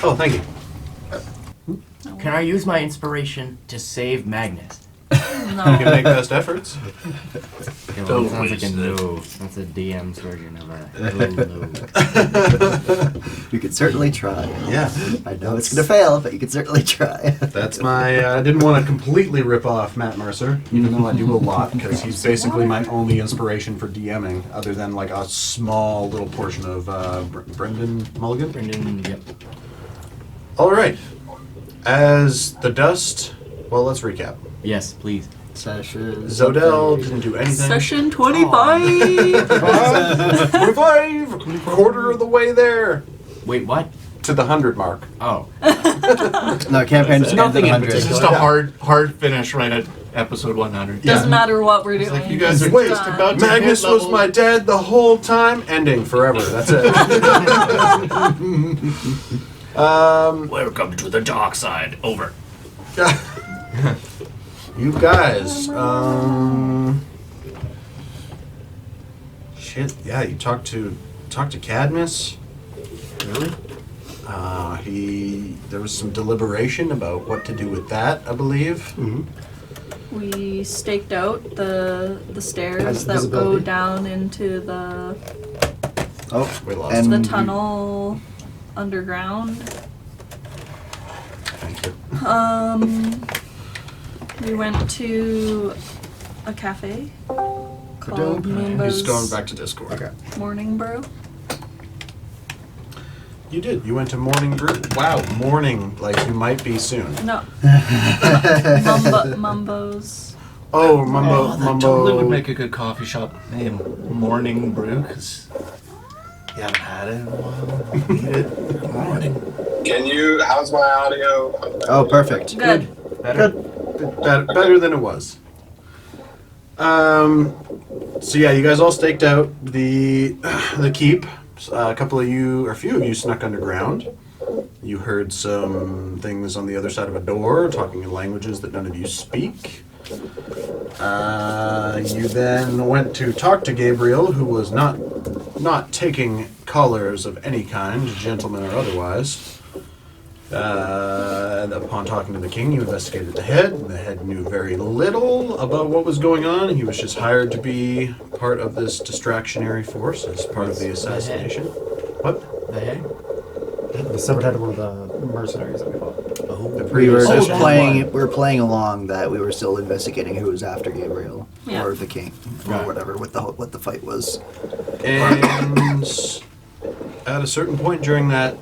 Oh, thank you. Can I use my inspiration to save Magnus? You can make best efforts. Yeah, well, Don't that sounds like a waste no. That's a DM's version of a no. You could certainly try. Yeah. I know it's going to fail, but you could certainly try. That's my... I didn't want to completely rip off Matt Mercer, even though I do a lot, because he's basically my only inspiration for DMing, other than like a small little portion of Brendan Mulligan. Brendan, yep. All right. As the dust... Well, let's recap. Yes, please. Session. Zodell didn't do anything. Session 25! 25! Quarter of the way there. Wait, what? To the 100 mark. Oh. No, campaign just Nothing in 100. It's just a hard finish right at episode 100. Doesn't matter what we're doing. Like you guys are Wait, just about to Magnus hit was level. my dad the whole time. Ending forever. That's it. Welcome to the dark side. Over. You guys, shit, yeah, you talked to Cadmus. Really? There was some deliberation about what to do with that, I believe. We staked out the stairs Has that go visibility. down into the Oh, We lost. and the tunnel underground. Thank you. We went to a cafe called He's Moonbow's going back to Discord. Okay. Morning Brew. You did. You went to Morning Brew. Wow, morning, like you might be soon. No. Mumbo's. Oh, Mumbo, That Mumbo. totally would make a good coffee shop name. Morning Brew, because you haven't had it in a while. You need it. Good morning. How's my audio? Oh, perfect. Good. Better. Better than it was. So yeah, you guys all staked out the keep. A few of you snuck underground. You heard some things on the other side of a door, talking in languages that none of you speak. You then went to talk to Gabriel, who was not taking callers of any kind, gentleman or otherwise. Upon talking to the king, you investigated the head. The head knew very little about what was going on. He was just hired to be part of this distractionary force as part of the assassination. What? The head? The subtitle of the mercenaries that we fought. Oh. The We were just that playing. one. We were playing along that we were still investigating who was after Gabriel Yeah. or the king or Right. whatever. What the fight was. And at a certain point during that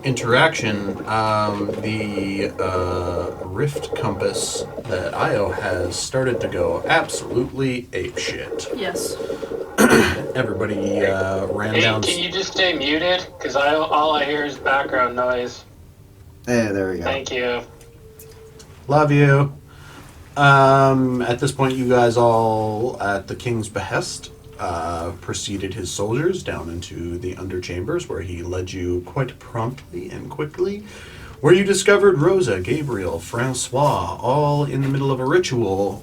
interaction, the rift compass that Io has started to go absolutely apeshit. Yes. Everybody ran Hey, down. can you just stay muted? Because all I hear is background noise. There we go. Thank you. Love you. At this point, you guys all, at the king's behest, preceded his soldiers down into the underchambers, where he led you quite promptly and quickly, where you discovered Rosa, Gabriel, Francois, all in the middle of a ritual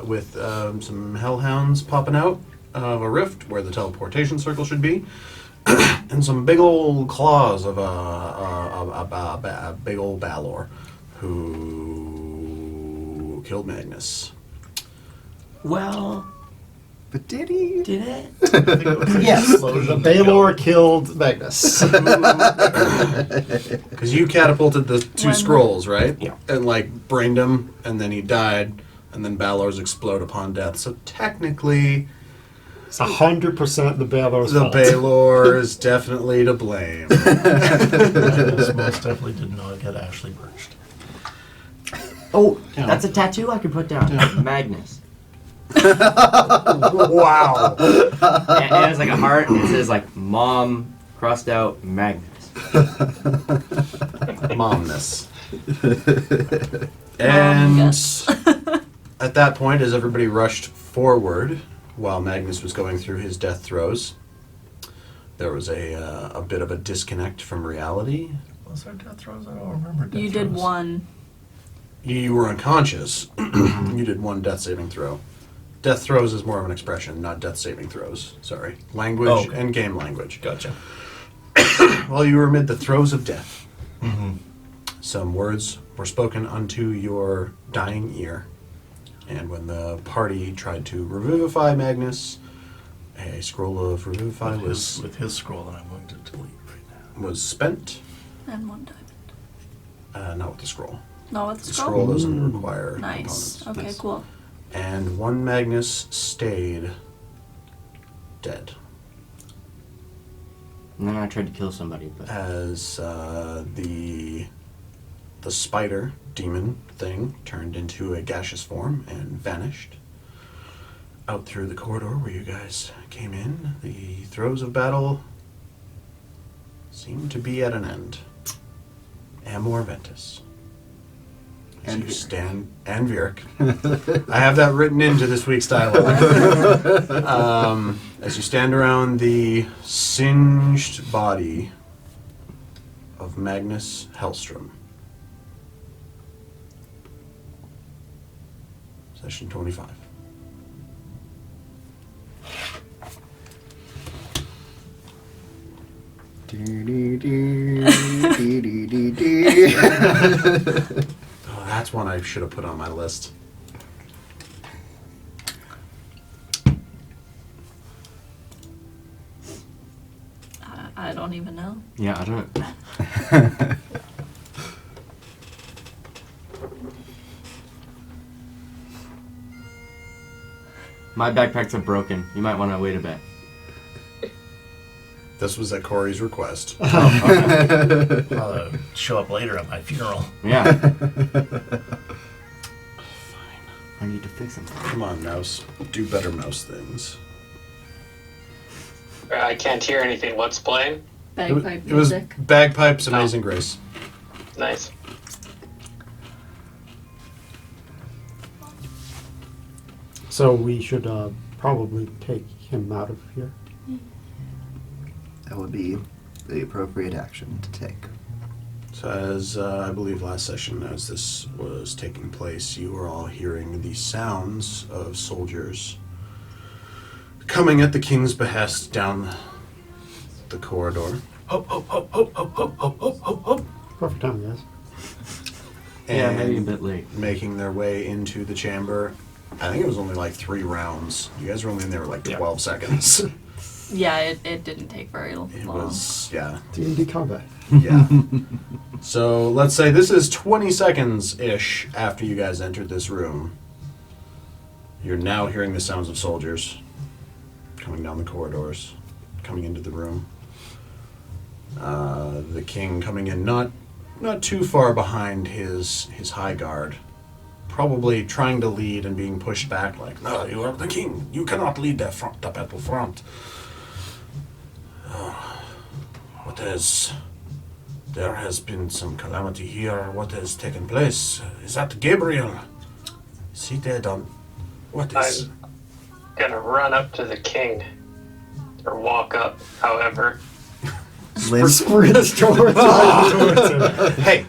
with some hellhounds popping out of a rift where the teleportation circle should be, and some big old claws of a big old Balor who killed Magnus. Well, But did he? did it? Yes, the Baylor killed Magnus. Because you catapulted the two When- scrolls, right? Yeah. And like brained him, and then he died, and then Balor's explode upon death. So technically, It's 100% the Baylor's the fault. Balor is definitely to blame. Magnus most definitely did not get Ashley birched. Oh, that's a tattoo I could put down. Magnus. Wow. And it's like a heart, and it says like Mom crossed out Magnus. Momness. And yes. at that point, as everybody rushed forward while Magnus was going through his death throes, there was a bit of a disconnect from reality. Was there death throws? I don't remember death You did throws. one. You were unconscious. You did one death saving throw. Death throws is more of an expression, not death saving throws. Sorry. Language Oh, okay. and game language. Gotcha. While you were amid the throes of death, Some words were spoken unto your dying ear. And when the party tried to revivify Magnus, a scroll of revivify With his scroll that I'm going to delete right now. was spent. And 1 diamond. Not with the scroll. No, with the The scroll. scroll doesn't require Nice. components. Okay, Nice. cool. And one Magnus stayed dead. And then I tried to kill somebody, but As the spider demon thing turned into a gaseous form and vanished out through the corridor where you guys came in. The throes of battle seem to be at an end. Amor Ventus. As And you Virik. stand, and Virik. I have that written into this week's dialogue. As you stand around the singed body of Magnus Hellstrom. Session 25. Oh, that's one I should have put on my list. I don't even know. yeah, I don't. My backpacks are broken. You might want to wait a bit. This was at Corey's request. I'll show up later at my funeral. Yeah. I need to fix them. Come on, mouse. Do better mouse things. I can't hear anything. What's playing? Bagpipe It was music. Bagpipes, Amazing Grace. Nice. So we should probably take him out of here. That would be the appropriate action to take. So as I believe last session, as this was taking place, you were all hearing the sounds of soldiers coming at the king's behest down the corridor. Hop, hop, hop, hop, hop, hop, hop, hop, hop, hop. Perfect time, guys. Yeah, and maybe a bit late. making their way into the chamber. I think it was only like 3 rounds. You guys were only in there like 12 seconds. Yeah, it didn't take very long. It was, yeah. D&D combat. Yeah. So let's say this is 20 seconds-ish after you guys entered this room. You're now hearing the sounds of soldiers coming down the corridors, coming into the room. The king coming in not too far behind his high guard. Probably trying to lead and being pushed back like, no, you are the king. You cannot lead the battle front. What has... There has been some calamity here. What has taken place? Is that Gabriel? Is he dead on... What is... I'm gonna run up to the king. Or walk up, however. Sprints towards Hey!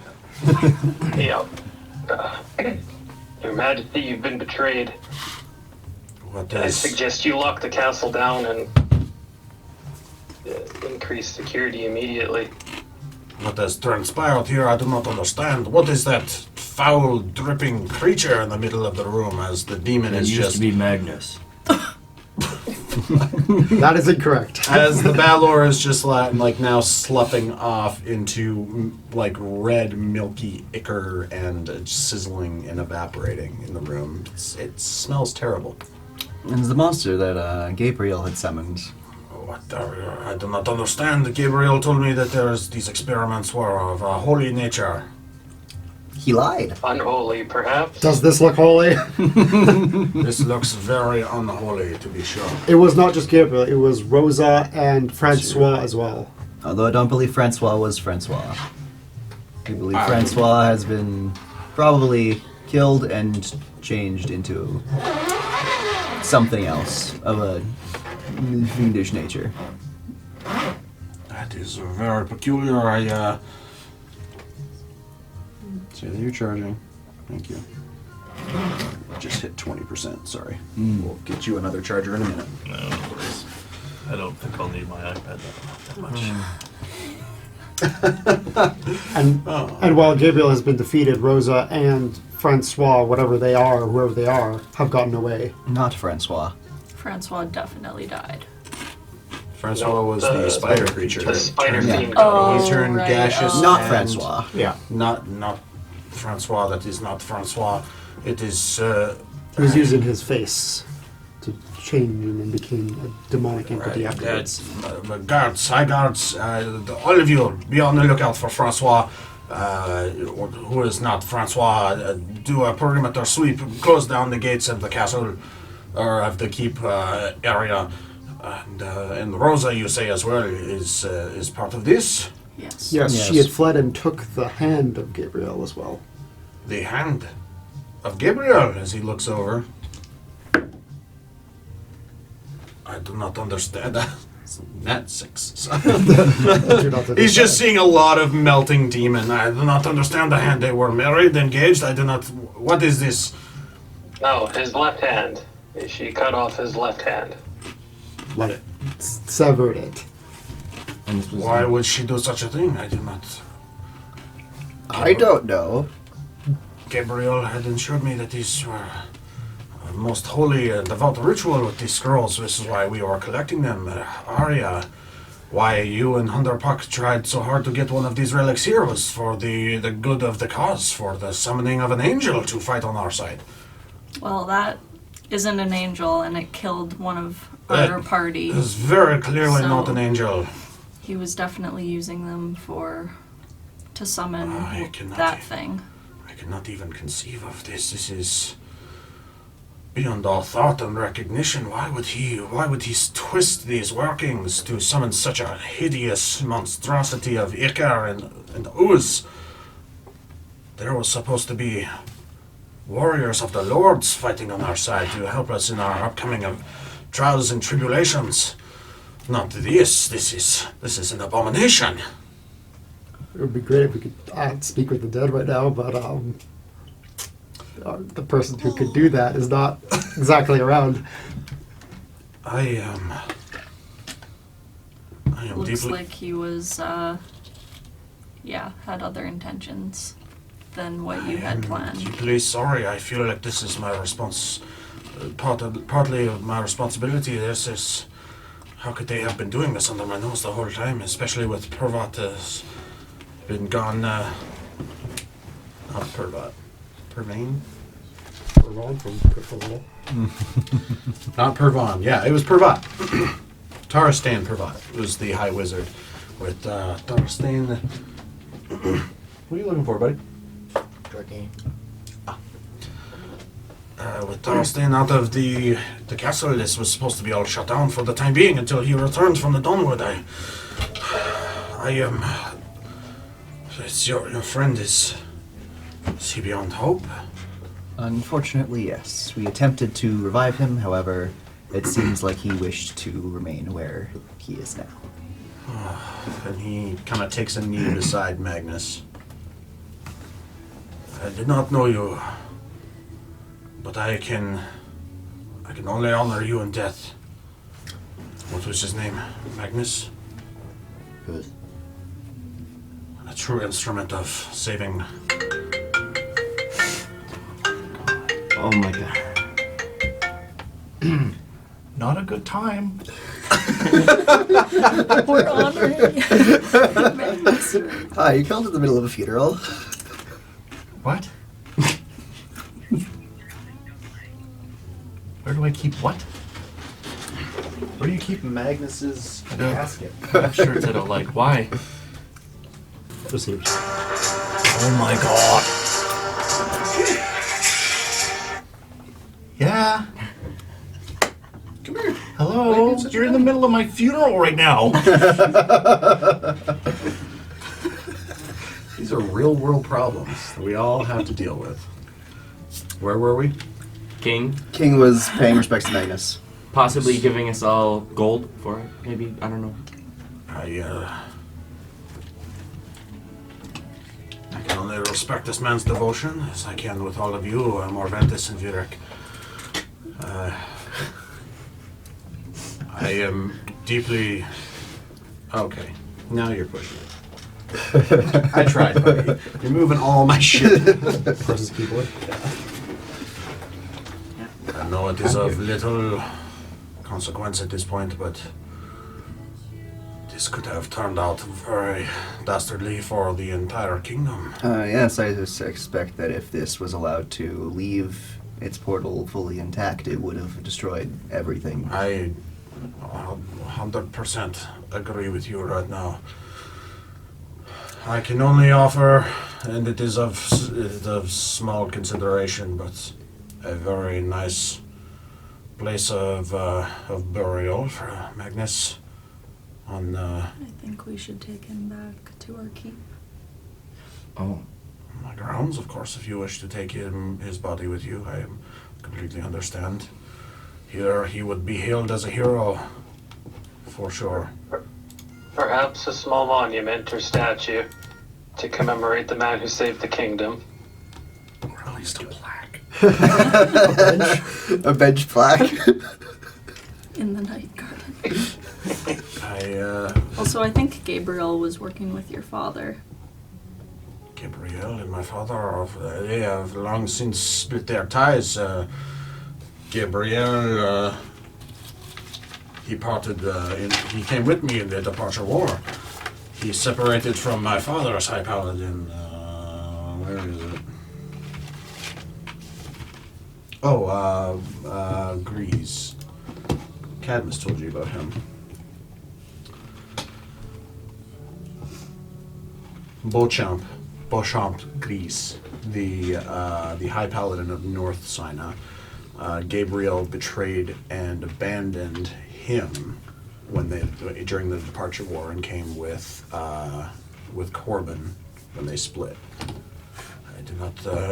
Yep. Your Majesty, you've been betrayed. What I has... suggest you lock the castle down and increase security immediately. What has transpired here? I do not understand. What is that foul, dripping creature in the middle of the room as the demon It is used just... to be Magnus. That is incorrect. As the Balor is just like now sloughing off into like red, milky ichor and sizzling and evaporating in the room. It smells terrible. It's the monster that Gabriel had summoned. I do not understand. Gabriel told me that these experiments were of a holy nature. He lied. Unholy, perhaps? Does this look holy? This looks very unholy, to be sure. It was not just Gabriel, it was Rosa and Francois as well. Although I don't believe Francois was Francois. I believe Francois has been probably killed and changed into something else of a fiendish nature. That is very peculiar. See that you're charging. Thank you. Just hit 20%, sorry. We'll get you another charger in a minute. No worries. I don't think I'll need my iPad that much. And while Gabriel has been defeated, Rosa and Francois, whatever they are, whoever they are, have gotten away. Not Francois. Francois definitely died. Francois was the spider creature. The spider Yeah. theme. Oh, He turned right. gaseous. Oh. Not and- Francois. Yeah. Not Francois. That is not Francois. It is. He was using his face to change him and became a demonic entity afterwards. Guards, high guards, all of you, be on the lookout for Francois. Who is not Francois? Do a perimeter sweep, close down the gates of the castle, or of the keep area. And Rosa, you say as well, is part of this. Yes. Yes, Yes. she had fled and took the hand of Gabriel as well. The hand of Gabriel, as he looks over. I do not understand. That's 6. Do not He's just seeing a lot of melting demon. I do not understand the hand. They were married, engaged. I do not. What is this? No, his left hand. She cut off his left hand. like severed it. And this was Why would she do such a thing? I do not. I don't know. Gabriel had assured me that these were a most holy and devout ritual with these scrolls. This is why we were collecting them. Arya, why you and Hunter Puck tried so hard to get one of these relics here was for the good of the cause, for the summoning of an angel to fight on our side. Well, that isn't an angel, and it killed one of our party. It is very clearly not So- an angel. He was definitely using them to summon I cannot that e- thing. I cannot even conceive of this. This is beyond all thought and recognition. Why would he twist these workings to summon such a hideous monstrosity of Icar and Uz? There was supposed to be warriors of the Lords fighting on our side to help us in our upcoming trials and tribulations. Not this. This is an abomination. It would be great if we could speak with the dead right now, but the person who could do that is not exactly around. I am Looks deeply. like he was, had other intentions than what you had planned. Deeply sorry. I feel like this is my response. Partly of my responsibility. This is. How could they have been doing this under my nose the whole time? Especially with Pervat has been gone. Not Pervat. Pervane. We're from Cthulhu. Not Pervan. Yeah, it was Pervat. Taristan Pervat was the High Wizard. With Taristan. What are you looking for, buddy? With Taristan out of the castle, this was supposed to be all shut down for the time being until he returns from the Dawnwood. I am. It's your friend is he beyond hope? Unfortunately, yes. We attempted to revive him, however, it seems like he wished to remain where he is now. And he kind of takes a knee beside Magnus. I did not know you, but I can only honor you in death. What was his name? Magnus? Good. A true instrument of saving. Oh my god. Not a good time. We're honoring Magnus. Hi, you killed in the middle of a funeral. What? Where do I keep what? Where do you keep Magnus's casket? I'm sure it's at a like. Why? Received. Oh my god. Yeah. Come here. Hello. You're in the middle of my funeral right now. These are real world problems that we all have to deal with. Where were we? King, King was paying respects to Magnus. possibly giving us all gold for it. Maybe, I don't know. I can only respect this man's devotion as I can with all of you, Morventus and Virak. I am deeply... Okay, now you're pushing it. I tried, buddy. You're moving all my shit. Presses keyboard. I know it is of little consequence at this point, but this could have turned out very dastardly for the entire kingdom. Yes, I just expect that if this was allowed to leave its portal fully intact, it would have destroyed everything. I 100% agree with you right now. I can only offer, and it is of small consideration, but a very nice place of burial for Magnus. On I think we should take him back to our keep. Oh, my grounds, of course, if you wish to take his body with you, I completely understand. Here, he would be hailed as a hero, for sure. Perhaps a small monument or statue to commemorate the man who saved the kingdom. Or at least a plaque. A bench plaque. In the night garden. Also, I think Gabriel was working with your father. Gabriel and my father, they have long since split their ties. Gabriel, he parted, he came with me in the Departure War. He separated from my father's High Paladin. Where is it? Oh, Grease. Cadmus told you about him. Beauchamp Grease, the High Paladin of North Sinai. Gabriel betrayed and abandoned him during the Departure War and came with Corbin when they split. I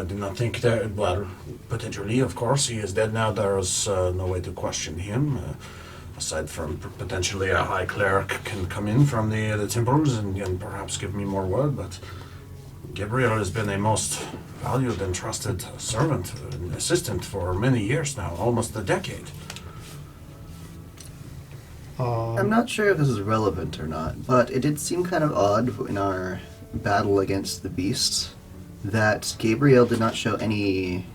did not think that. Well, potentially, of course, he is dead now. There is no way to question him. Aside from potentially a high cleric can come in from the temples and perhaps give me more word, but Gabriel has been a most valued and trusted servant and assistant for many years now, almost a decade. I'm not sure if this is relevant or not, but it did seem kind of odd in our battle against the beasts that Gabriel did not show any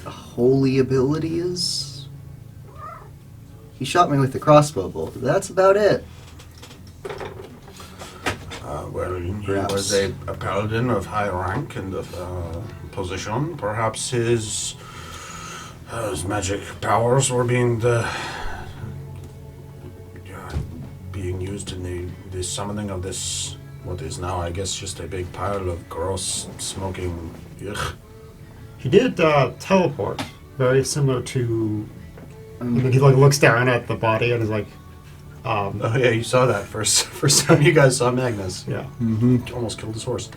holy abilities. He shot me with the crossbow bolt. That's about it. Well, he Perhaps. was a paladin of high rank and of position. Perhaps his magic powers were being used in the summoning of this, what is now, I guess, just a big pile of gross, smoking, ugh. He did teleport, very similar to. And then he looks down at the body and is like, Oh yeah, you saw that first time you guys saw Magnus. yeah. Almost killed his horse.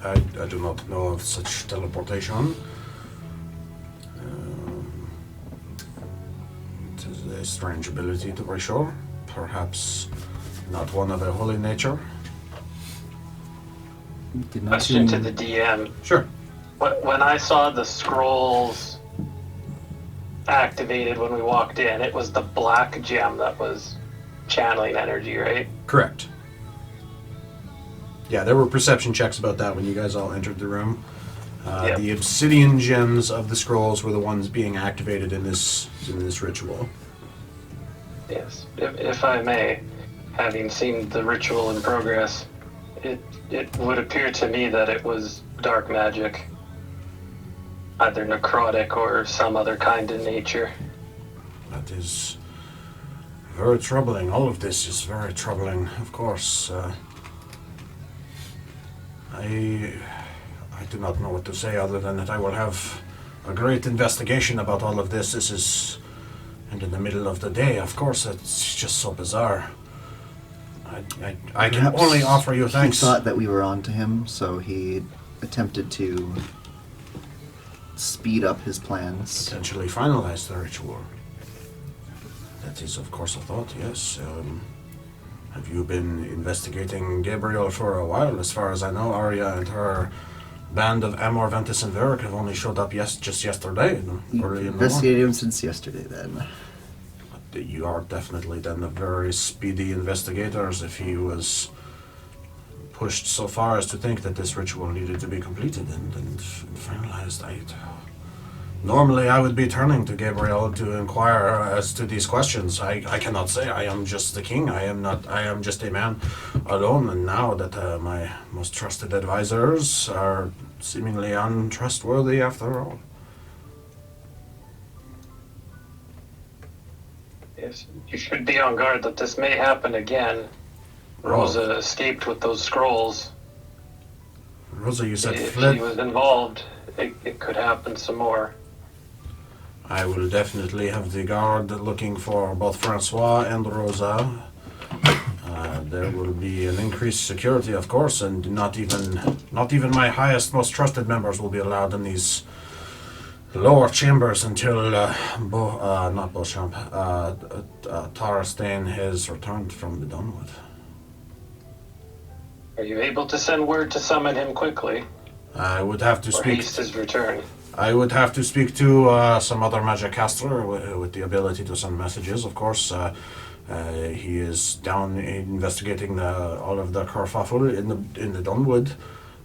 I do not know of such teleportation. It is a strange ability to be sure. Perhaps not one of a holy nature. Did not Question seem- to the DM. Sure. When I saw the scrolls activated when we walked in, it was the black gem that was channeling energy, right? Correct. Yeah, there were perception checks about that when you guys all entered the room. Yep. The obsidian gems of the scrolls were the ones being activated in this ritual. Yes. If I may, having seen the ritual in progress, it would appear to me that it was dark magic. Either necrotic or some other kind in nature. That is very troubling. All of this is very troubling, of course. I do not know what to say other than that I will have a great investigation about all of this. This is, and in the middle of the day, of course, it's just so bizarre. I can Perhaps only offer you thanks. He thought that we were on to him, so he attempted to speed up his plans. Potentially finalize the ritual. That is, of course, a thought, yes. Have you been investigating Gabriel for a while? As far as I know, Arya and her band of Amor, Ventus, and Varric have only showed up just yesterday, early in the morning. Investigated him since yesterday, then. you are definitely then a very speedy investigators if he was pushed so far as to think that this ritual needed to be completed and finalized. Normally, I would be turning to Gabriel to inquire as to these questions. I cannot say. I am just the king. I am not. I am just a man alone. And now that my most trusted advisors are seemingly untrustworthy after all. Yes, you should be on guard that this may happen again. Rosa escaped with those scrolls. Rosa, you said If fled. she was involved, it could happen some more. I will definitely have the guard looking for both Francois and Rosa. There will be an increased security, of course, and not even my highest, most trusted members will be allowed in these lower chambers until not Beauchamp, Tarstein has returned from the Dunwood. Are you able to send word to summon him quickly? I would have to Or speak. haste his return? I would have to speak to some other magic caster with the ability to send messages. Of course, he is down investigating all of the kerfuffle in the Dunwood,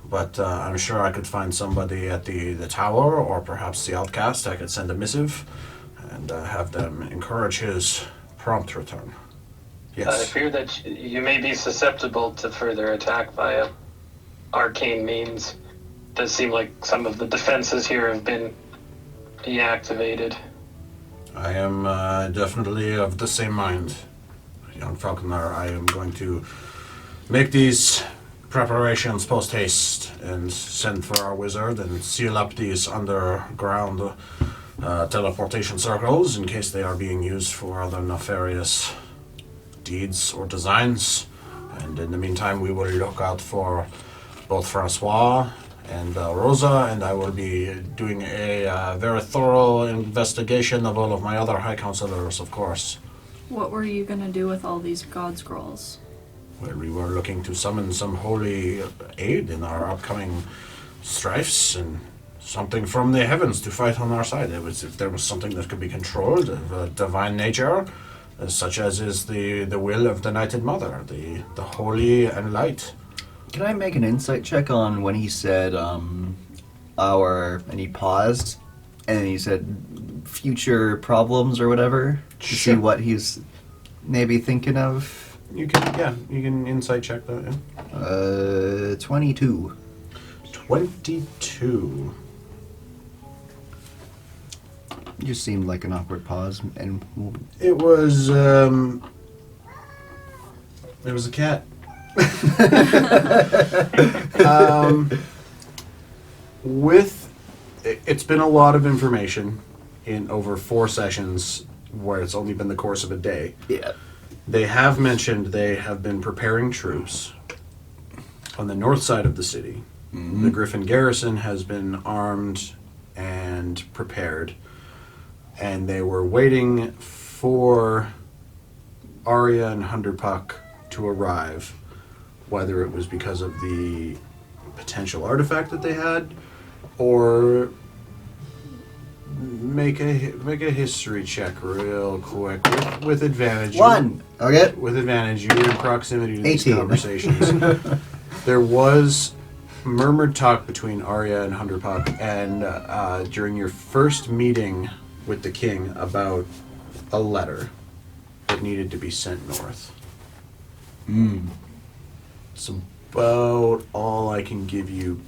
but I'm sure I could find somebody at the tower or perhaps the outcast. I could send a missive and have them encourage his prompt return. I Yes. fear that you may be susceptible to further attack via arcane means. Does seem like some of the defenses here have been deactivated. I am definitely of the same mind, young Falconer. I am going to make these preparations post haste and send for our wizard and seal up these underground teleportation circles in case they are being used for other nefarious deeds or designs. And in the meantime, we will look out for both Francois and Rosa, and I will be doing a very thorough investigation of all of my other high counselors, of course. What were you gonna do with all these god scrolls? Where we were looking to summon some holy aid in our upcoming strifes and something from the heavens to fight on our side. If there was something that could be controlled of a divine nature, such as is the will of the Knighted Mother, the holy and light. Can I make an insight check on when he said and he paused, and then he said future problems or whatever, to see Sure. what he's maybe thinking of? You can insight check that, yeah. 22. 22. Just seemed like an awkward pause, and It was a cat. It's been a lot of information in over 4 sessions where it's only been the course of a day. yeah. They have mentioned they have been preparing troops on the north side of the city. The Griffin garrison has been armed and prepared, and they were waiting for Arya and Hunderpuck to arrive, whether it was because of the potential artifact that they had, or make a history check real quick with advantage. 1. Okay. With advantage, you're in proximity to these 18. conversations. There was murmured talk between Arya and Hunderpuck, and during your first meeting with the king about a letter that needed to be sent north. It's about all I can give you.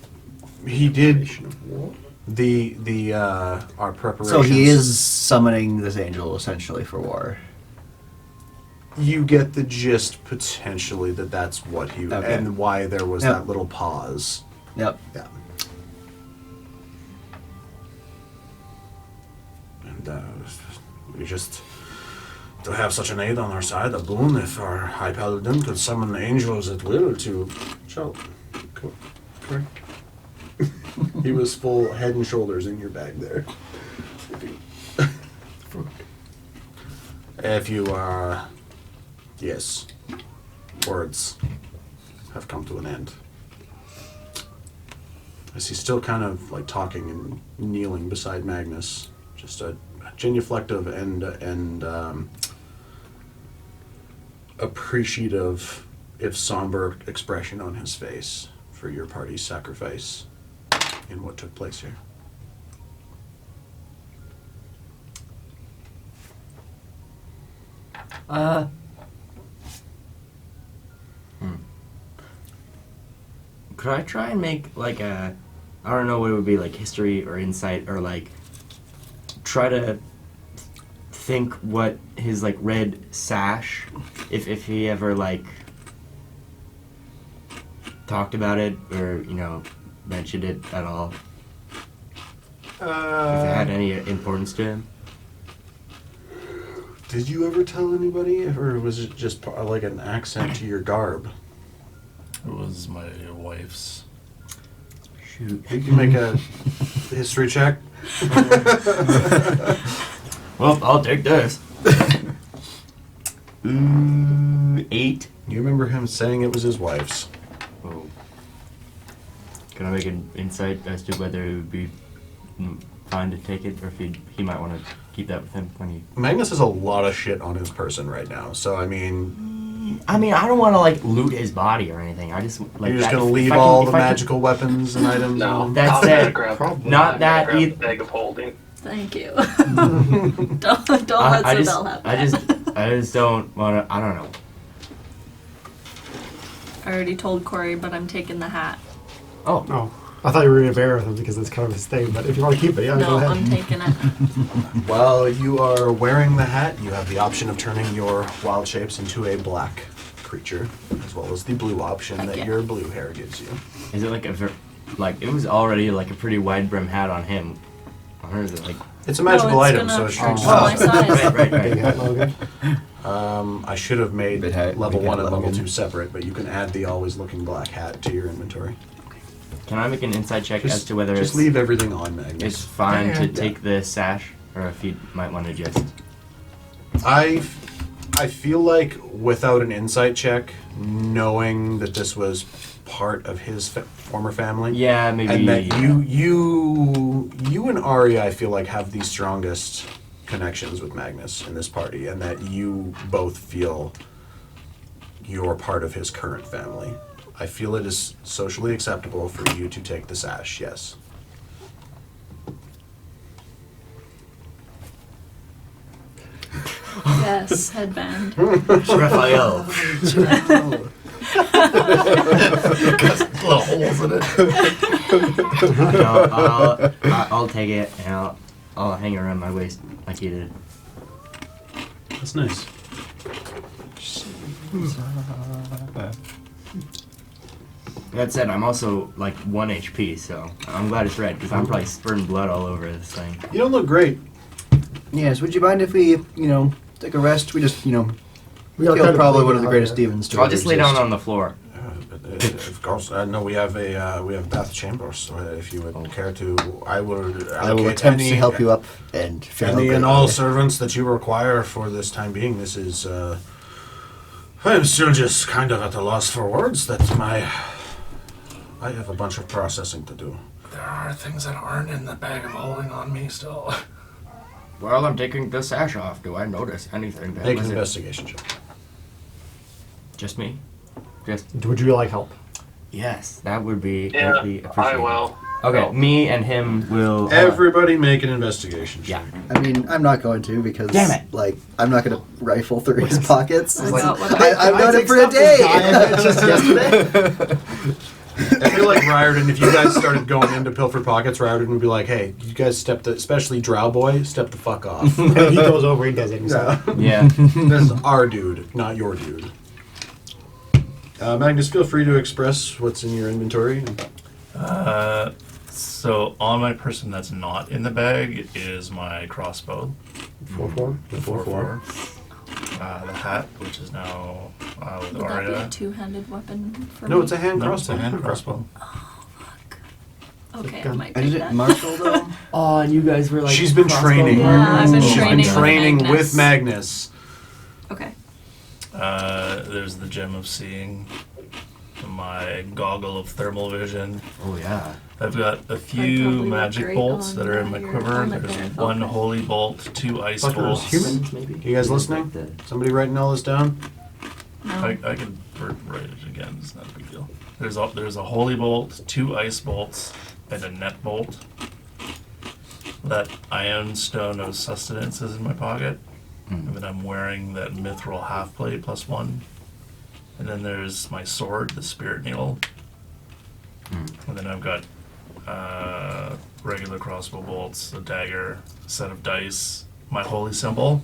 He did our preparations. So he is summoning this angel essentially for war. You get the gist potentially that that's what he Okay. and why there was Yep. that little pause. Yep. Yeah. And we just to have such an aid on our side, a boon if our High Paladin could summon angels at will to... Chill. Come on. He was full head and shoulders in your bag there. If you yes, words have come to an end. As he's still kind of like talking and kneeling beside Magnus, just a genuflective and appreciative, if somber, expression on his face for your party's sacrifice in what took place here. Could I try and make like a, I don't know what it would be, like history or insight, or like try to think what his like red sash, if he ever like talked about it or mentioned it at all, if it had any importance to him. Did you ever tell anybody, or was it just like an accent to your garb? It was my wife's. Shoot. You can make a history check. Well, I'll take this. 8. You remember him saying it was his wife's. Oh. Can I make an insight as to whether it would be fine to take it, or if he might want to keep that with him when he... Magnus has a lot of shit on his person right now, so I mean... I don't want to like loot his body or anything. I just like... You're just that- gonna if leave I can- all if the I can- magical weapons and items? No, on? That's I'm gonna it. grab, Not I'm that gonna grab either. the bag of holding. Thank you. don't let Zabel have that. I just don't want to... I don't know. I already told Corey, but I'm taking the hat. Oh. Oh, I thought you were going to bear with him because it's kind of his thing. But if you want to keep it, yeah, No, go ahead. I'm taking it. While you are wearing the hat, you have the option of turning your wild shapes into a black creature, as well as the blue option Heck that yeah. your blue hair gives you. Is it like like it was already like a pretty wide brim hat on him? Or is it like... It's a magical it's item, gonna- so it's treated Oh, my as size. Right. Big hat logo. I should have made Big hat, level big 1 hat and level Logan. 2 separate, but you can add the always looking black hat to your inventory. Can I make an inside check as to whether just it's... leave everything on, It's Magnus. fine to take the sash, or if you might want to just... I feel like without an insight check, knowing that this was part of his former family, Yeah, maybe... and that you and Ari, I feel like, have the strongest connections with Magnus in this party, and that you both feel you're part of his current family. I feel it is socially acceptable for you to take the sash, yes. Yes, headband. Raphael. Little holes in it. No, I'll take it, and I'll hang it around my waist like you did. That's nice. That said, I'm also like 1 HP, so I'm glad it's red, because I'm probably spurting blood all over this thing. You don't look great. Yes, would you mind if we, take a rest? We just, We are killed kind of probably bleeding one of the out greatest here. demons to I'll ever just lay down exist. on the floor. Of course, no. We have bath chambers. So if you would care to, I will. I will allocate attempt to help you up and feel Any and great. all servants that you require for this time being. This is. I'm still just kind of at a loss for words. I have a bunch of processing to do. There are things that aren't in the bag of holding on me still. Well, I'm taking the sash off. Do I notice anything? That Make an was it investigation check. just me? Just Would you like help? yes, that would be Yeah, greatly appreciated. I will. Okay, me and him will. Everybody make an investigation check. Yeah. I mean, I'm not going to because, Damn it. like, I'm not going to rifle through his pockets. I Like, got what I've done it for a day. Just yesterday. I feel like Riordan, if you guys started going into pilfer pockets, Riordan would be like, "Hey, you guys especially Drow Boy, step the fuck off." And he goes over and does it himself. Yeah. This is our dude, not your dude. Magnus, feel free to express what's in your inventory. So on my person that's not in the bag is my crossbow, 4-4. The 4-4. The hat, which is now with Would that be a Arya. two-handed weapon for No, me? it's a hand No, it's crossbow. a hand crossbow. Okay, I gun. might And take is it that. martial, though? Oh, and you guys were like. She's been crossbow training. Yeah, I've been She's training been with training Magnus. with Magnus. Okay. There's the gem of seeing, my goggle of thermal vision. Oh yeah. I've got a I'd few probably look magic great bolts on, that are in my your quiver. helmet There's there. one Okay. holy bolt, 2 ice Fucker is bolts. human? Maybe. You guys listening? Somebody writing all this down? I can write it again. It's not a big deal. There's a holy bolt, 2 ice bolts, and a net bolt. That iron stone of sustenance is in my pocket. And then I'm wearing that mithril half plate +1. And then there's my sword, the spirit needle. And then I've got regular crossbow bolts, a dagger, a set of dice, my holy symbol,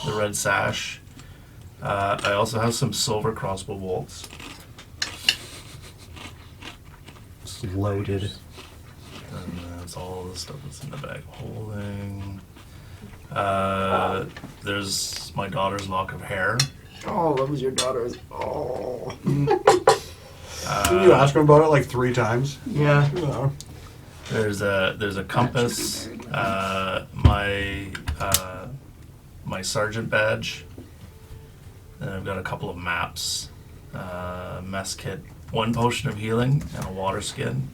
the red sash. I also have some silver crossbow bolts. It's loaded. And that's all the stuff that's in the bag of holding. There's my daughter's lock of hair. Oh, that was your daughter's. Oh. Didn't you ask him about it like 3 times? Yeah. No. There's a compass. That should be My sergeant badge. Then I've got a couple of maps, mess kit, 1 potion of healing, and a water skin.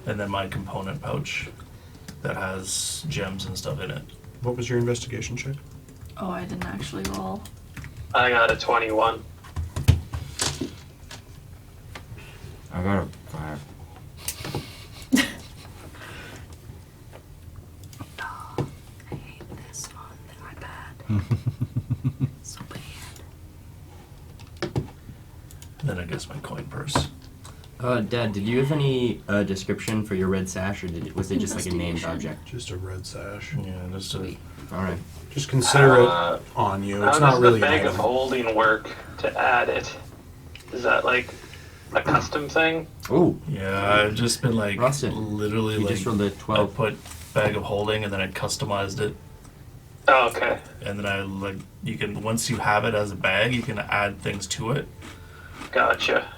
And then my component pouch that has gems and stuff in it. What was your investigation check? Oh, I didn't actually roll. I got a 21. I got a 5. I hate this on the iPad. So bad. Then I guess my coin purse. Dad, did you have any description for your red sash, or was it just like a named Investigation. object? Just a red sash. Yeah, just a, Sweet. All right. Just consider it on you. How It's not does really the an bag of item. holding work to add it? Is that like a custom thing? Oh, yeah. I've just been like Rustin, literally you like just rolled a I 12. put bag of holding and then I customized it. Oh, okay. And then I like you can once you have it as a bag, you can add things to it. Gotcha.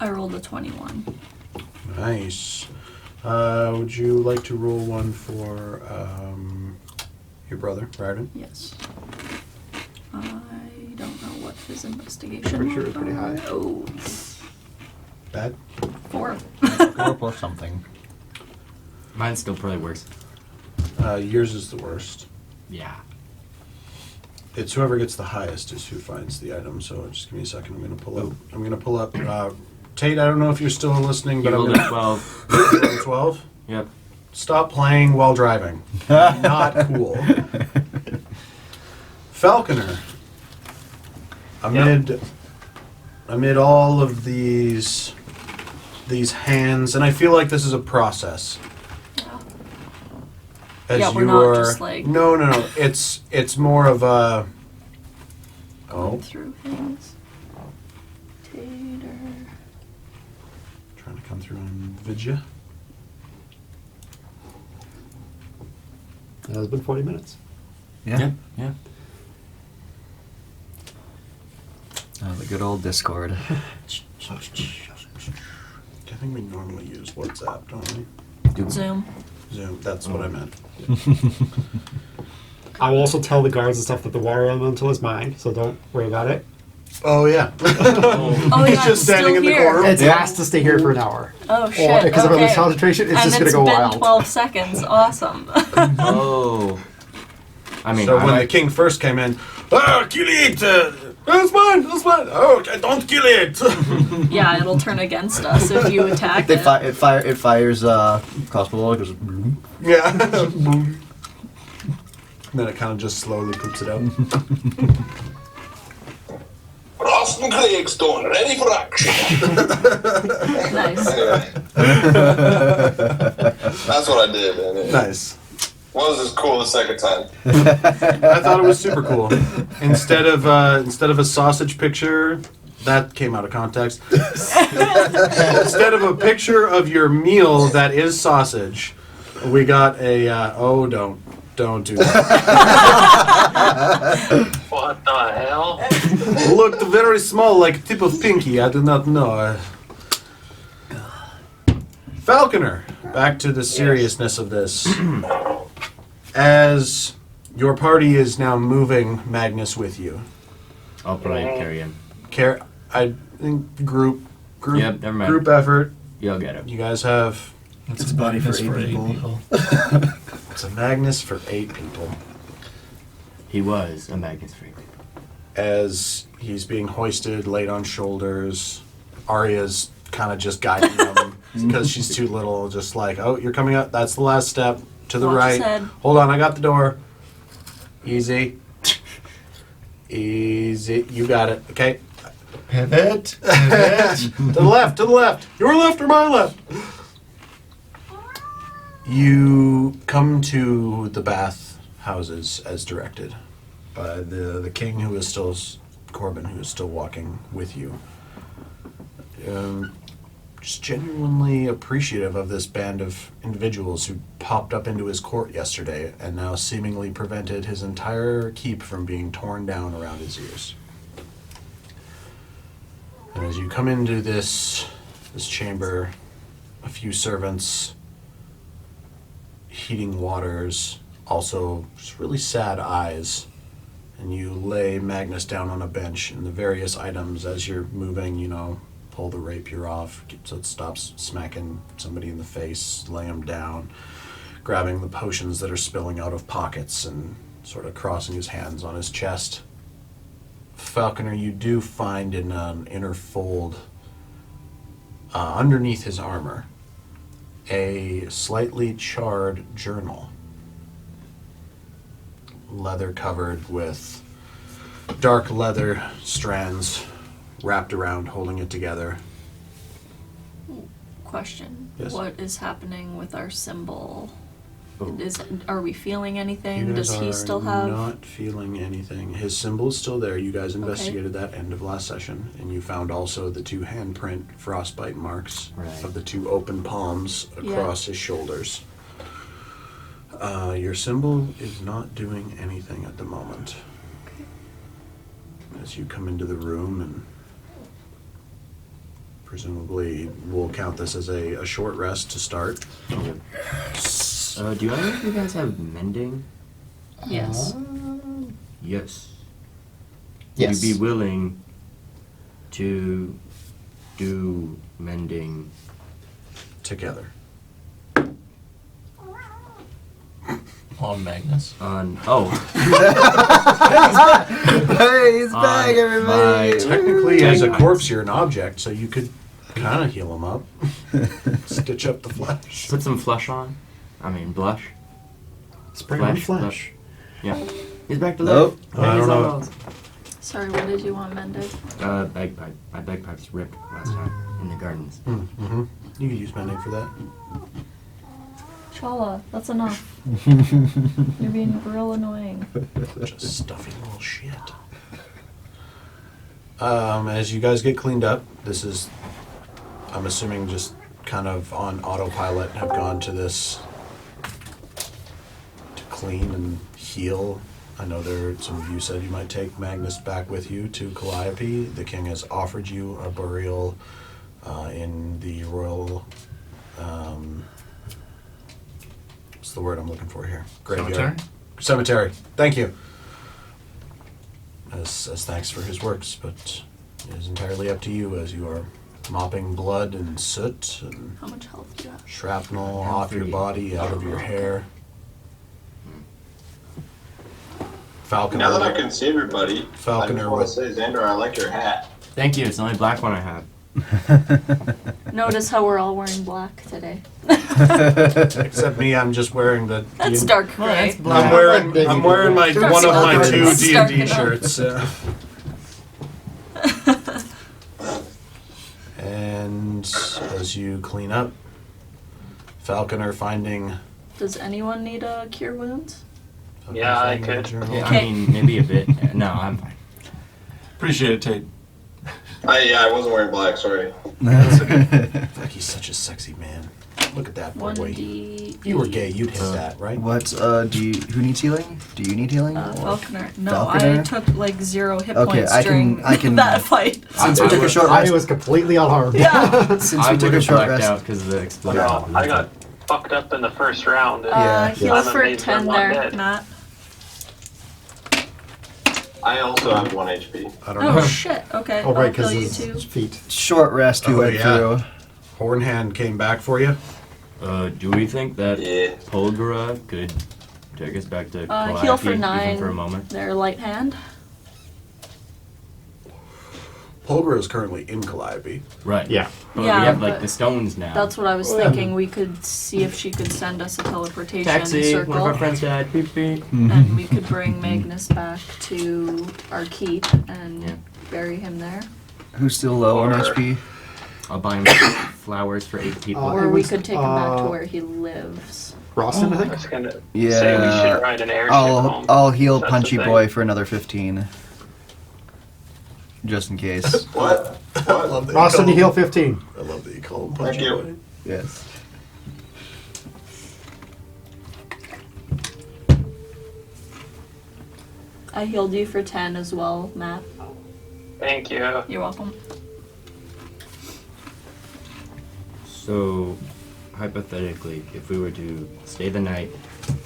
I rolled a 21. Nice. Would you like to roll one for your brother, Ryden? Yes. I don't know what his investigation Pretty sure was. it's pretty high. Oh, Bad? 4. 4 plus something. Mine's still probably worse. Yours is the worst. Yeah. It's whoever gets the highest is who finds the item. So just give me a second. I'm gonna pull up. Tate, I don't know if you're still listening, You but I'm rolled a gonna 12. 12. Yep. Stop playing while driving. Not cool. Falconer. Amid all of these hands, and I feel like this is a process. Yeah. As Yeah, we're you not are, just like- no. It's more of a. Going Oh, through things. Tater. trying to come through on Vidya. It has been 40 minutes. Yeah. Yeah. Oh, the good old Discord. I think we normally use WhatsApp, don't we? Zoom. Zoom. That's what I meant. I will also tell the guards and stuff that the water elemental is mine, so don't worry about it. Oh yeah. Oh, He's yeah, just standing in still the here. corner. It has to stay here for an hour. Oh shit. Because if I lose okay. concentration, it's And just going to go been wild. 12 seconds. Awesome. Oh. I mean, So I when the might- king first came in, kill it! That's mine! That's mine! Oh, okay, don't kill it! Yeah, it'll turn against us if you attack They it. it fires crossbow ball. It goes. Yeah. Then it kind of just slowly poops it out. Ross and Craigstone, ready for action. Nice. Anyway. That's what I did, man. Nice. Wasn't as cool the second time. I thought it was super cool. Instead of a sausage picture, that came out of context. Instead of a picture of your meal that is sausage, we got a don't do that. What the hell? Looked very small, like tip of pinky. I do not know. Falconer, back to the seriousness of this. As your party is now moving Magnus with you. I'll probably carry him. I think group Yep, never mind. group effort. You'll get him. You guys have It's a body for 8 people. it's a Magnus for 8 people. He was a Magnus freak. as he's being hoisted, laid on shoulders. Arya's kind of just guiding him because she's too little. Just like, oh, you're coming up. That's the last step. To the Watch right. his head. Hold on, I got the door. Easy. Easy. You got it. Okay. Pivot. To the left. To the left. Your left or my left? You come to the bath houses as directed by the king, who is still Corbin, who is still walking with you. Just genuinely appreciative of this band of individuals who popped up into his court yesterday and now seemingly prevented his entire keep from being torn down around his ears. And as you come into this chamber, a few servants, heating waters, also just really sad eyes, and you lay Magnus down on a bench, and the various items as you're moving, pull the rapier off so it stops smacking somebody in the face, lay him down, grabbing the potions that are spilling out of pockets and sort of crossing his hands on his chest. Falconer, you do find in an inner fold, underneath his armor, a slightly charred journal, leather covered with dark leather strands wrapped around, holding it together. Question. Yes. What is happening with our symbol? Oh. Are we feeling anything? You guys Does he are still have... not feeling anything. His symbol is still there. You guys investigated that end of last session, and you found also the 2 handprint frostbite marks Right. of the 2 open palms across his shoulders. Your symbol is not doing anything at the moment. As you come into the room, and presumably we'll count this as a short rest to start. Do any of you guys have mending? Yes. Yes. Yes. Would you be willing to do mending? Together. On Magnus. On Hey, he's back, my- everybody! Technically, as a Bagpipes. corpse, you're an object, so you could kind of heal him up. Stitch up the flesh. Put some flesh on. I mean blush. Spray on flesh. Yeah. He's back to Nope. life. I don't know. Sorry, what did you want mended? Bagpipe. My bagpipes ripped last time in the gardens. Mm-hmm. You could use mending for that. Chala, that's enough. You're being real annoying. Just stuffy little shit. As you guys get cleaned up, this is, I'm assuming, just kind of on autopilot, have gone to this to clean and heal. I know some of you said you might take Magnus back with you to Calliope. The king has offered you a burial in the royal, what's the word I'm looking for here? Graveyard. Cemetery. Thank you. As thanks for his works, but it is entirely up to you as you are mopping blood and soot and How much health do you have? shrapnel Down off your 3. body, out of your hair. Falconer. Now that I can see everybody, Falconer I just want with- to say, Xander, I like your hat. Thank you. It's the only black one I have. Notice how we're all wearing black today. Except me, I'm just wearing the. That's D&D dark gray. I'm wearing. I'm wearing my Dark one of my dark 2 enough. D&D shirts. And as you clean up, Falconer finding. Does anyone need a cure wounds? Yeah, I finding could. the journal. Yeah, Okay. I mean, maybe a bit. No, I'm fine. Appreciate it, Tate. I wasn't wearing black, sorry. Fuck, he's such a sexy man. Look at that boy. 1d. If you were gay, you'd hit that, right? What, who needs healing? Do you need healing? Falconer. No, Falconer? I took like 0 hit Okay, points I can- during I can- that fight. Since we took a short I rest, was completely unharmed. Yeah. since I we took would a have short blacked rest, out because of the explosion. No, I got fucked up in the first round. And Yeah, Heal I'm for amazed 10 I'm not there, dead. Matt. I also have 1 HP. I don't know. Oh shit. Okay. Oh, right, I'll kill because you his too. feet. short rest we Oh, went yeah. through. Hornhand came back for you. Do we think that Yeah. Polgara could take us back to Heal Calliope for even 9. for a moment? Their light hand. Holger is currently in Calliope. Right. Yeah. But Yeah, we have like but the stones now. That's what I was thinking. We could see if she could send us a teleportation Taxi. circle. One of our friends died. Beep beep. And we could bring Magnus back to our keep and Yeah. bury him there. Who's still low on Or- HP? I'll buy him flowers for 8 people. Oh, Or it we was, could take him back to where he lives. Roston, I I think. was gonna say we Yeah. should ride an airship I'll home. I'll heal That's Punchy the thing. Boy for another 15. Just in case. What? I What? love that Roston, you you call heal 15. him, I love that you call him Thank Punchy you. Boy. Yes. I healed you for 10 as well, Matt. Thank you. You're welcome. So, hypothetically, if we were to stay the night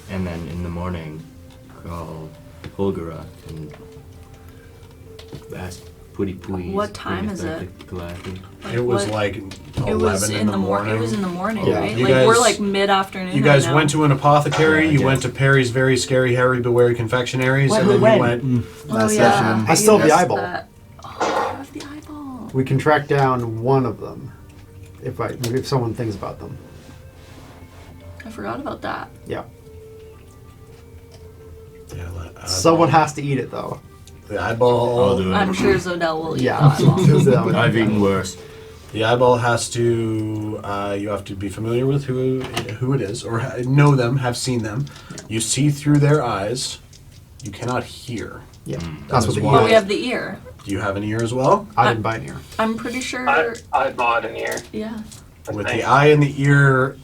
and then in the morning call Holgera and ask Puri Pui. What time is it? It was what- like 11 It was in the morning. It was in the morning, Yeah. right? You Like we're guys- like mid-afternoon. You guys right now. went to an apothecary, Yeah, you yes. went to Perry's Very Scary Harry Beware Confectionaries, What? and then When? you went... Oh, Last yeah. session. I still have the missed eyeball. that. Oh, I have the eyeball. We can track down one of them if someone thinks about them. I forgot about that. Yeah. Yeah, Someone has to eat it though. The eyeball... I'll do it. I'm sure Zodel will eat Yeah. the eyeball. I've eaten worse. The eyeball has to... you have to be familiar with who it is, or know them, have seen them. You see through their eyes. You cannot hear. Yeah. That That's was what the why- But ear we is. have the ear. Do you have an ear as well? I didn't buy an ear. I'm pretty sure. I bought an ear. Yeah. With Thanks. the eye and the ear...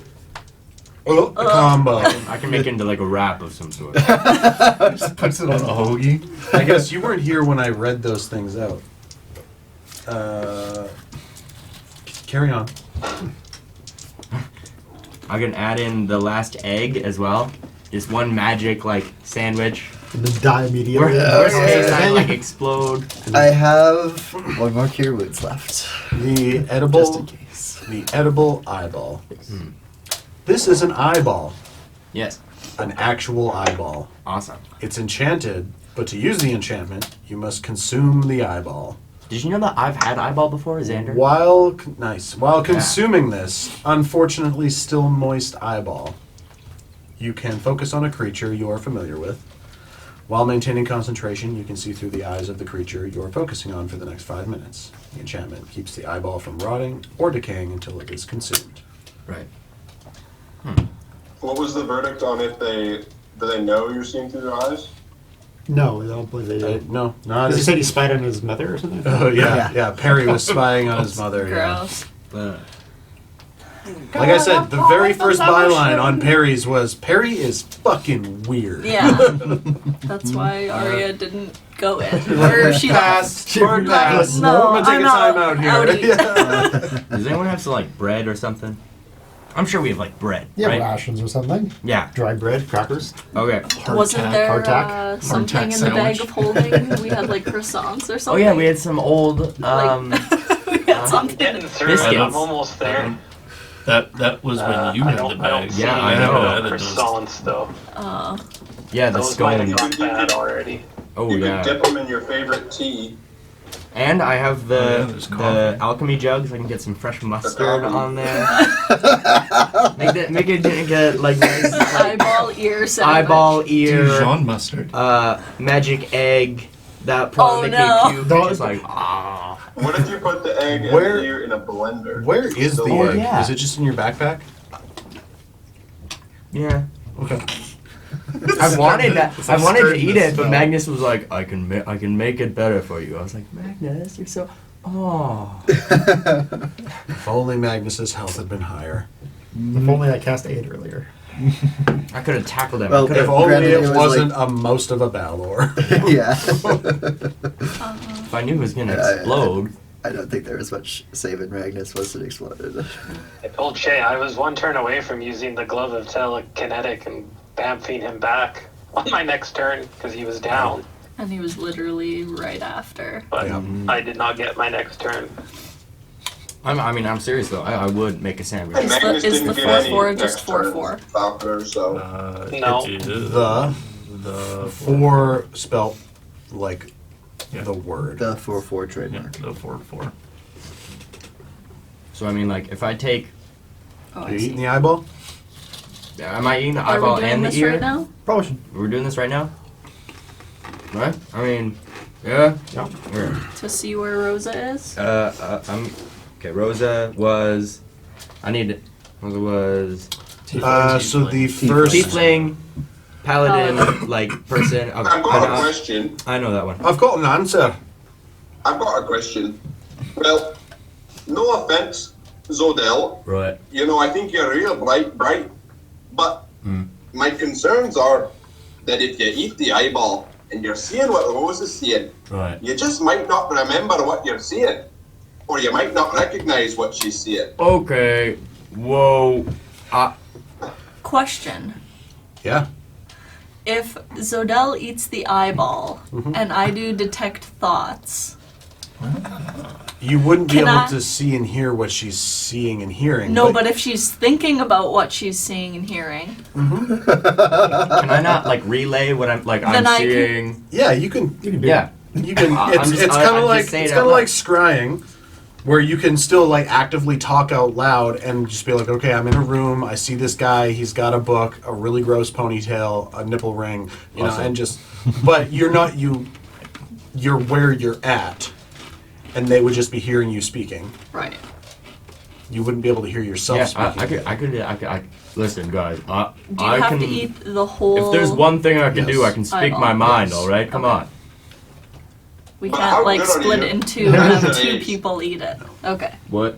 combo. I can make it into like a wrap of some sort. Just puts it on a hoagie. I guess you weren't here when I read those things out. Carry on. I can add in the last egg as well. Just one magic like sandwich. And then die immediately. Worst case, I like explode. I have one more cure wounds left. The Just edible... in case. The edible eyeball. This is an eyeball. Yes. An actual eyeball. Awesome. It's enchanted, but to use the enchantment, you must consume the eyeball. Did you know that I've had eyeball before, Xander? While consuming this, unfortunately still moist eyeball, you can focus on a creature you are familiar with. While maintaining concentration, you can see through the eyes of the creature you are focusing on for the next 5 minutes. The enchantment keeps the eyeball from rotting or decaying until it is consumed. Right. What was the verdict on if do they know you're seeing through their eyes? No, I don't believe they do. No, not Because he said he spied on his mother or something? Oh yeah. Perry was spying on his mother. Yeah. Gross. Like I said, the very first byline on Perry's was Perry is fucking weird. Yeah. That's why Arya didn't go in. Or she Pass. Hard pass. No, I'm gonna take I'm a time out. out here. Outie. Yeah. Does anyone have some like bread or something? I'm sure we have like bread, Yeah, right? rations or something. Yeah. Dry bread, crackers. Okay. Wasn't there hardtack something in the bag sandwich. of holding? We had like croissants or Oh something. yeah, we had some old we had something. Getting through Biscuits. it. I'm almost there. That was when you I had don't, the I don't bag. see Yeah, I any know. croissants though. yeah, the Those might have scone. gone bad already. Oh You yeah. could dip them in your favorite tea. And I have Oh, yeah, the there's the coffee. alchemy jugs. I can get some fresh mustard coffee. on there. make it get like nice like, Eyeball ear sandwich. eyeball ear, Dijon mustard. magic egg. That probably Oh, make no. me puke. Don't- Just like ah. What if you put the egg and Where- the ear in a blender? Where is the Oh, egg? yeah. Is it just in your backpack? Yeah. Okay. I wanted that. It's I like wanted to skirting eat the it, but smell. Magnus was like, I can make it better for you. I was like, Magnus, you're so. Oh. If only Magnus's health had been higher. If only I cast 8 earlier. I could have tackled him. Well, I could If have. only Granted, it it was wasn't a most of a Balor. Yeah. If I knew it was gonna Yeah, explode. I don't think there was much save in Magnus once it exploded. I told Shay I was one turn away from using the glove of telekinetic and bamfing him back on my next turn because he was down. And he was literally right after. But Yeah. I did not get my next turn. I'm serious though. I would make a sandwich. And Is the- Magnus is didn't the get 4-4 any just next turns, 4-4? Falconer, so No. It is The the 4 spelt like Yeah. the word. The 4/4 Yeah, trademark. the 4/4. So I mean, like, if I take, Oh, Are I you eating see. the eyeball? am I eating the Are eyeball we doing and the this ear? right now? Probably should. We're doing this right now. Right? I mean, yeah. Yeah. Yeah. To see where Rosa is? I'm okay. Rosa was. Rosa was So the first. tiefling, paladin, like person. Okay, I've got a question. I know that one. I've got an answer. I've got a question. Well, no offense, Zodel. Right. You know, I think you're real bright, but my concerns are that if you eat the eyeball and you're seeing what Rose is seeing, Right. you just might not remember what you're seeing, or you might not recognize what she's seeing. Okay. Whoa. Question. Yeah. If Zodel eats the eyeball and I do detect thoughts, You wouldn't be Can able I- to see and hear what she's seeing and hearing. no, but if she's thinking about what she's seing and hearing, Can I not like relay what I'm like? Then I'm I can- seeing. yeah, you can. Yeah. You can. I'm It's just- it's I'm kind of just like saying it's it kind out of like loud. scrying, where you can still like actively talk out loud and just be like, okay, I'm in a room. I see this guy. He's got a book, a really gross ponytail, a nipple ring, you know, Awesome. and just. But you're not you. You're where you're at, and they would just be hearing you speaking. right. You wouldn't be able to hear yourself Yeah. speaking. I could. Listen, guys. Do you I have can. to eat the whole? If there's one thing I can do, Yes. I can speak Eyeball. my mind. Yes. All right. Come Okay. on. We But can't how like good are split you? it in two and have two Charades. people eat it. Okay. What?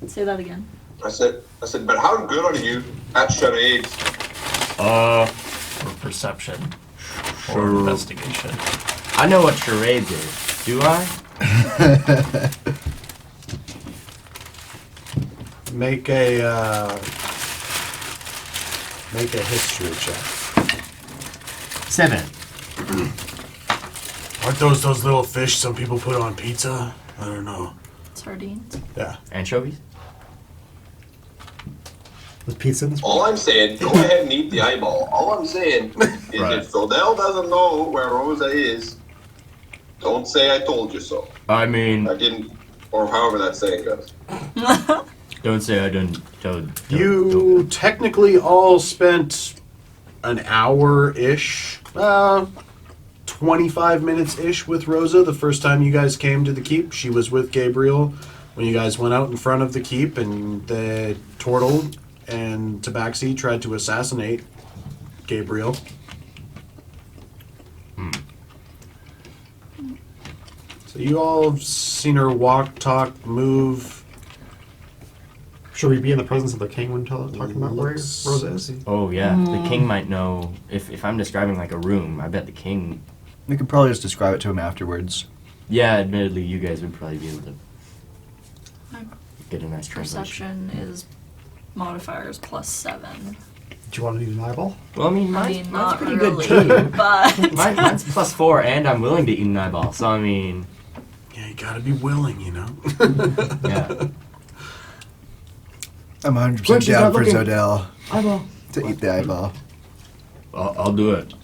Say that again. I said, but how good are you at charades? Or perception. Or Sure. investigation. I know what charades is. Do I? Make a history check. 7. Aren't those little fish some people put on pizza? I don't know. Sardines. Yeah. Anchovies. With pizza in this All I'm saying, go ahead and eat the eyeball. All I'm saying is Right. if Zodel doesn't know where Rosa is, don't say I told you so. I mean, I didn't, or however that saying goes. don't say I didn't tell. You technically all spent an hour-ish, 25 minutes-ish with Rosa the first time you guys came to the keep. She was with Gabriel when you guys went out in front of the keep, and the Turtle and Tabaxi tried to assassinate Gabriel. So you all have seen her walk, talk, move. Should we be in the presence of the king when talking about where Looks- Rosa is? Oh yeah, the king might know. If I'm describing like a room, I bet the king. We could probably just describe it to him afterwards. Yeah, admittedly, you guys would probably be able to My get a nice translation. perception is modifiers +7. Do you want to eat an eyeball? Well, I mean, I mine's, mean, mine's not pretty really, good too. but Mine's +4, and I'm willing to eat an eyeball. So I mean, Yeah, you gotta be willing, you know? yeah, I'm 100% Quincy's down not for looking. Zodel eyeball. to eat the eyeball. I'll do it.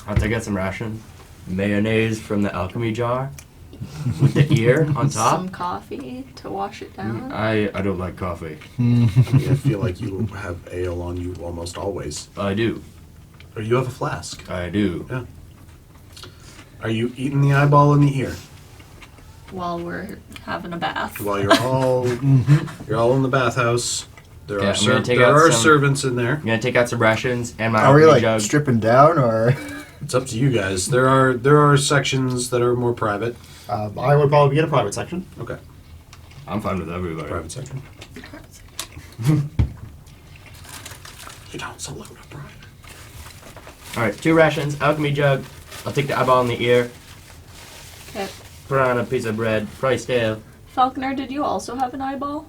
I'll take out some ration, mayonnaise from the alchemy jar, with the ear on top. some coffee to wash it down. I don't like coffee. I mean, I feel like you have ale on you almost always. I do. Or you have a flask. I do. Are you eating the eyeball in the ear? While we're having a bath. While you're all you're all in the bathhouse. There Yeah, are I'm gonna take there out are some- servants in there. I'm gonna take out some rations and my Are we alchemy like jug. stripping down or? It's up to you guys. There are sections that are more private. I would probably be in a private section. Okay. I'm fine with everybody. Private section. You don't salute a private. All right, 2 rations, alchemy jug. I'll take the eyeball in the ear. Okay. Put on a piece of bread, probably stale. Falconer, did you also have an eyeball?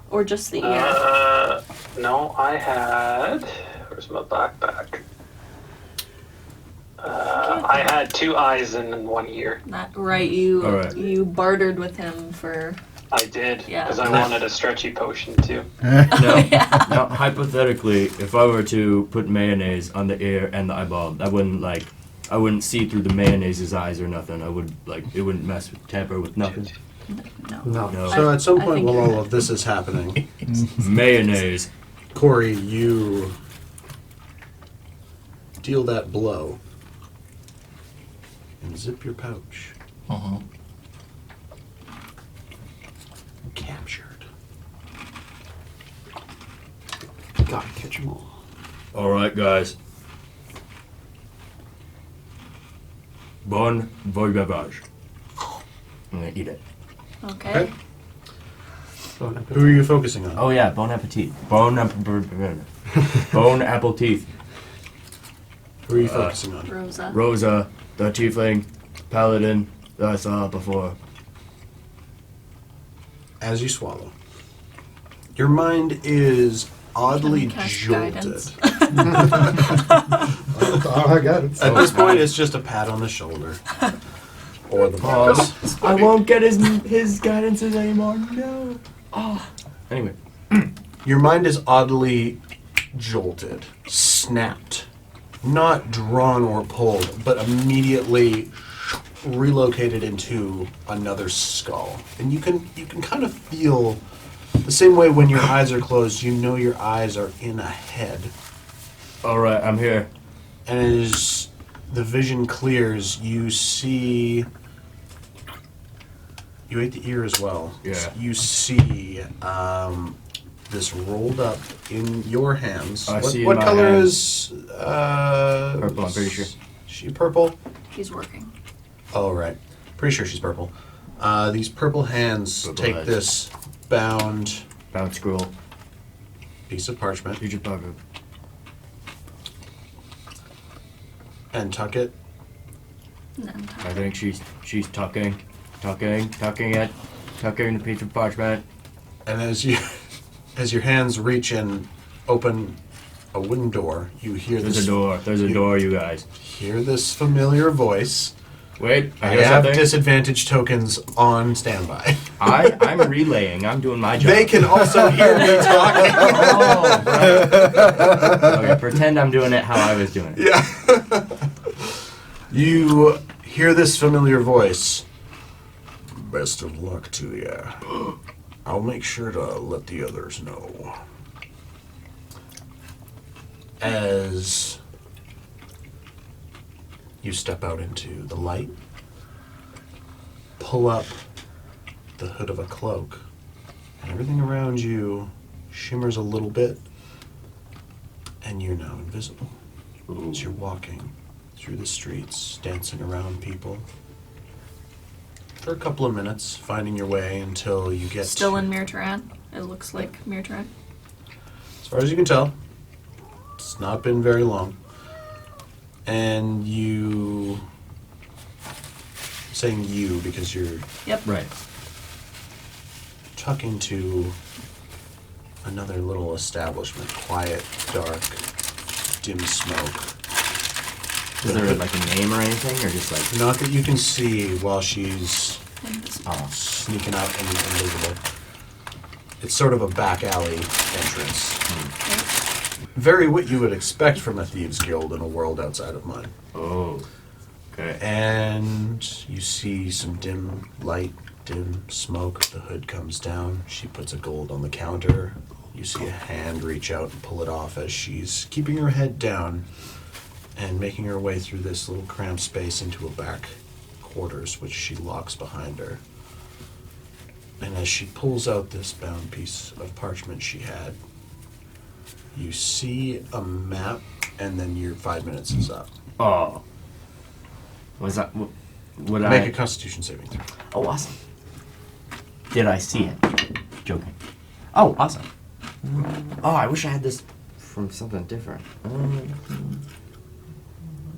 Or just the ear? No, I had. Where's my backpack? I had 2 eyes and 1 ear. Not right. You All right. you bartered with him for. I did, Yeah. because I wanted a stretchy potion too. No, Yeah. no, hypothetically, if I were to put mayonnaise on the ear and the eyeball, that wouldn't, like, I wouldn't see through the mayonnaise's eyes or nothing. I would it wouldn't tamper with nothing. No. No. No. So at some I point think while you're all of this is happening, Mayonnaise. Corey, you deal that blow and zip your pouch. Uh-huh. Captured. Gotta catch them all. All right, guys. Bon voyage. I'm gonna eat it. Okay. Okay. Who are you focusing on? Oh yeah, bon appetit. Bon apple teeth. Who are you focusing on? Rosa. Rosa, the tiefling, paladin that I saw before. As you swallow, your mind is oddly Can I cast jolted. guidance? Oh, I got it. At this point, it's just a pat on the shoulder. Or the balls. I won't get his guidances anymore. No. Oh. Anyway. Your mind is oddly jolted, snapped, not drawn or pulled, but immediately relocated into another skull. And you can kind of feel the same way when your eyes are closed, you know your eyes are in a head. All right, I'm here. And as the vision clears, you see. You ate the ear as well. Yeah. You see this rolled up in your hands. I what see in what my color hands. is. Purple, I'm pretty sure. She purple? He's working. Oh, right. Pretty sure she's purple. These purple hands Purple take heads. this bound Bound scroll. piece of parchment Future pocket. and tuck it. And then I think she's tucking the piece of parchment. And as your hands reach and open a wooden door, you hear There's this. a door. There's a door, you guys. Hear this familiar voice. Wait, I I hear have something. disadvantage tokens on standby. I'm relaying. I'm doing my job. They can also hear me talking. Oh, right. Okay, pretend I'm doing it how I was doing it. Yeah. You hear this familiar voice. Best of luck to you. I'll make sure to let the others know. As you step out into the light, pull up the hood of a cloak, and everything around you shimmers a little bit, and you're now invisible. As you're walking through the streets, dancing around people for a couple of minutes, finding your way until you get still to, in Mirtaran. It looks like Mirtaran. as far as you can tell, it's not been very long. And you, saying you because you're Yep. Right. tucking to another little establishment, quiet, dark, dim smoke. Is there like a name or anything, or just like? Not that you can see while she's Invisible. sneaking out and invisible. It's sort of a back alley entrance. Okay. Very what you would expect from a thieves' guild in a world outside of mine. Oh. Okay. And you see some dim light, dim smoke. The hood comes down. She puts a gold on the counter. You see a hand reach out and pull it off as she's keeping her head down and making her way through this little cramped space into a back quarters, which she locks behind her. And as she pulls out this bound piece of parchment she had, you see a map, and then your 5 minutes is up. Oh. Was that? Would Make I? a Constitution saving throw. Oh, awesome. Did I see it? Joking. Oh, awesome. Oh, I wish I had this from something different.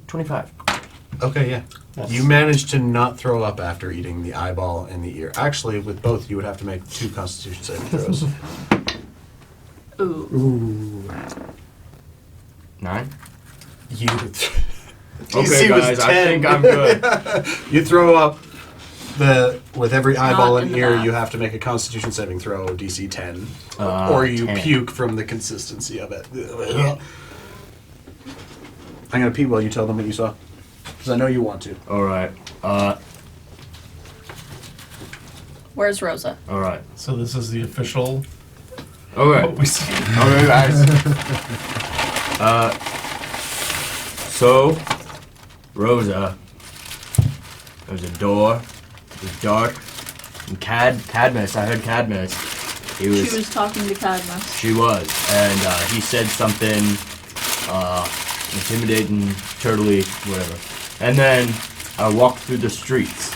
25. Okay, yeah. You managed to not throw up after eating the eyeball and the ear. Actually, with both, you would have to make 2 Constitution saving throws. Ooh. Ooh. 9. You. Okay, DC was guys, I 10. think I'm good. You throw up with every eyeball Not and in the ear. bath. You have to make a Constitution saving throw of DC 10, Uh, or you 10. puke from the consistency of it. I'm gonna pee while you tell them what you saw. Because I know you want to. All right. Where's Rosa? All right. So this is the official. Okay. What we see. Okay, guys. So, Rosa, there's a door. It was dark. And Cadmus, I heard Cadmus. She was talking to Cadmus. She was, and he said something intimidating, turtly, whatever. And then I walked through the streets.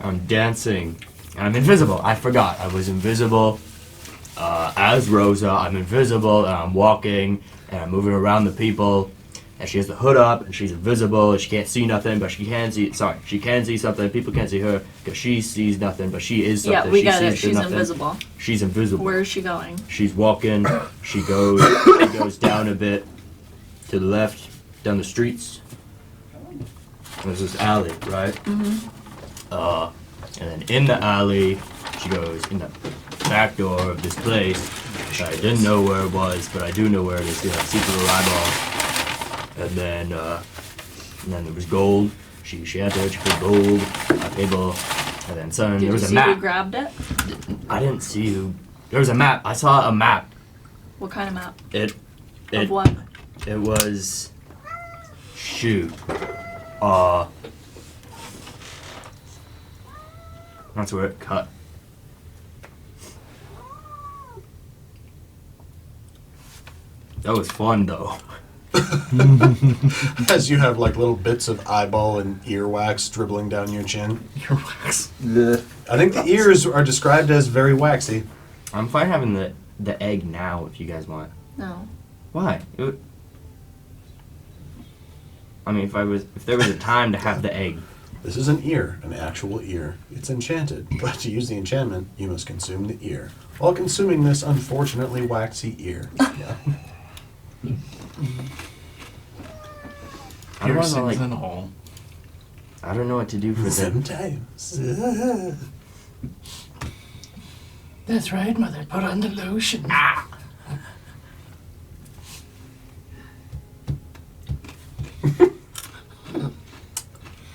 I'm dancing. And I'm invisible. I forgot. I was invisible. As Rosa, I'm invisible, and I'm walking, and I'm moving around the people. And she has the hood up, and she's invisible, and she can't see nothing, but she can see. Sorry, she can see something. People can't see her because she sees nothing, but she is something. Yeah, we she got it. sees She's nothing. invisible. She's invisible. Where is she going? She's walking. She goes down a bit to the left, down the streets. There's this alley, right? Mm-hmm. And then in the alley, she goes in the back door of this place. I didn't know where it was, but I do know where it is. You know, secret little eyeball. And then there was gold. She entered. She put gold on a table. And then suddenly there was a map. Did you see who grabbed it? I didn't see who. There was a map. I saw a map. What kind of map? Of what? It was. Shoot. That's where it cut. That was fun though. As you have like little bits of eyeball and earwax dribbling down your chin. Earwax. I think the ears are described as very waxy. I'm fine having the egg now if you guys want. No. Why? I mean, if there was a time to have the egg. This is an ear, an actual ear. It's enchanted, but to use the enchantment, you must consume the ear. While consuming this unfortunately waxy ear. Yeah. I don't know, Piercings like, and all. I don't know what to do for them. Sometimes. That's right, mother. Put on the lotion.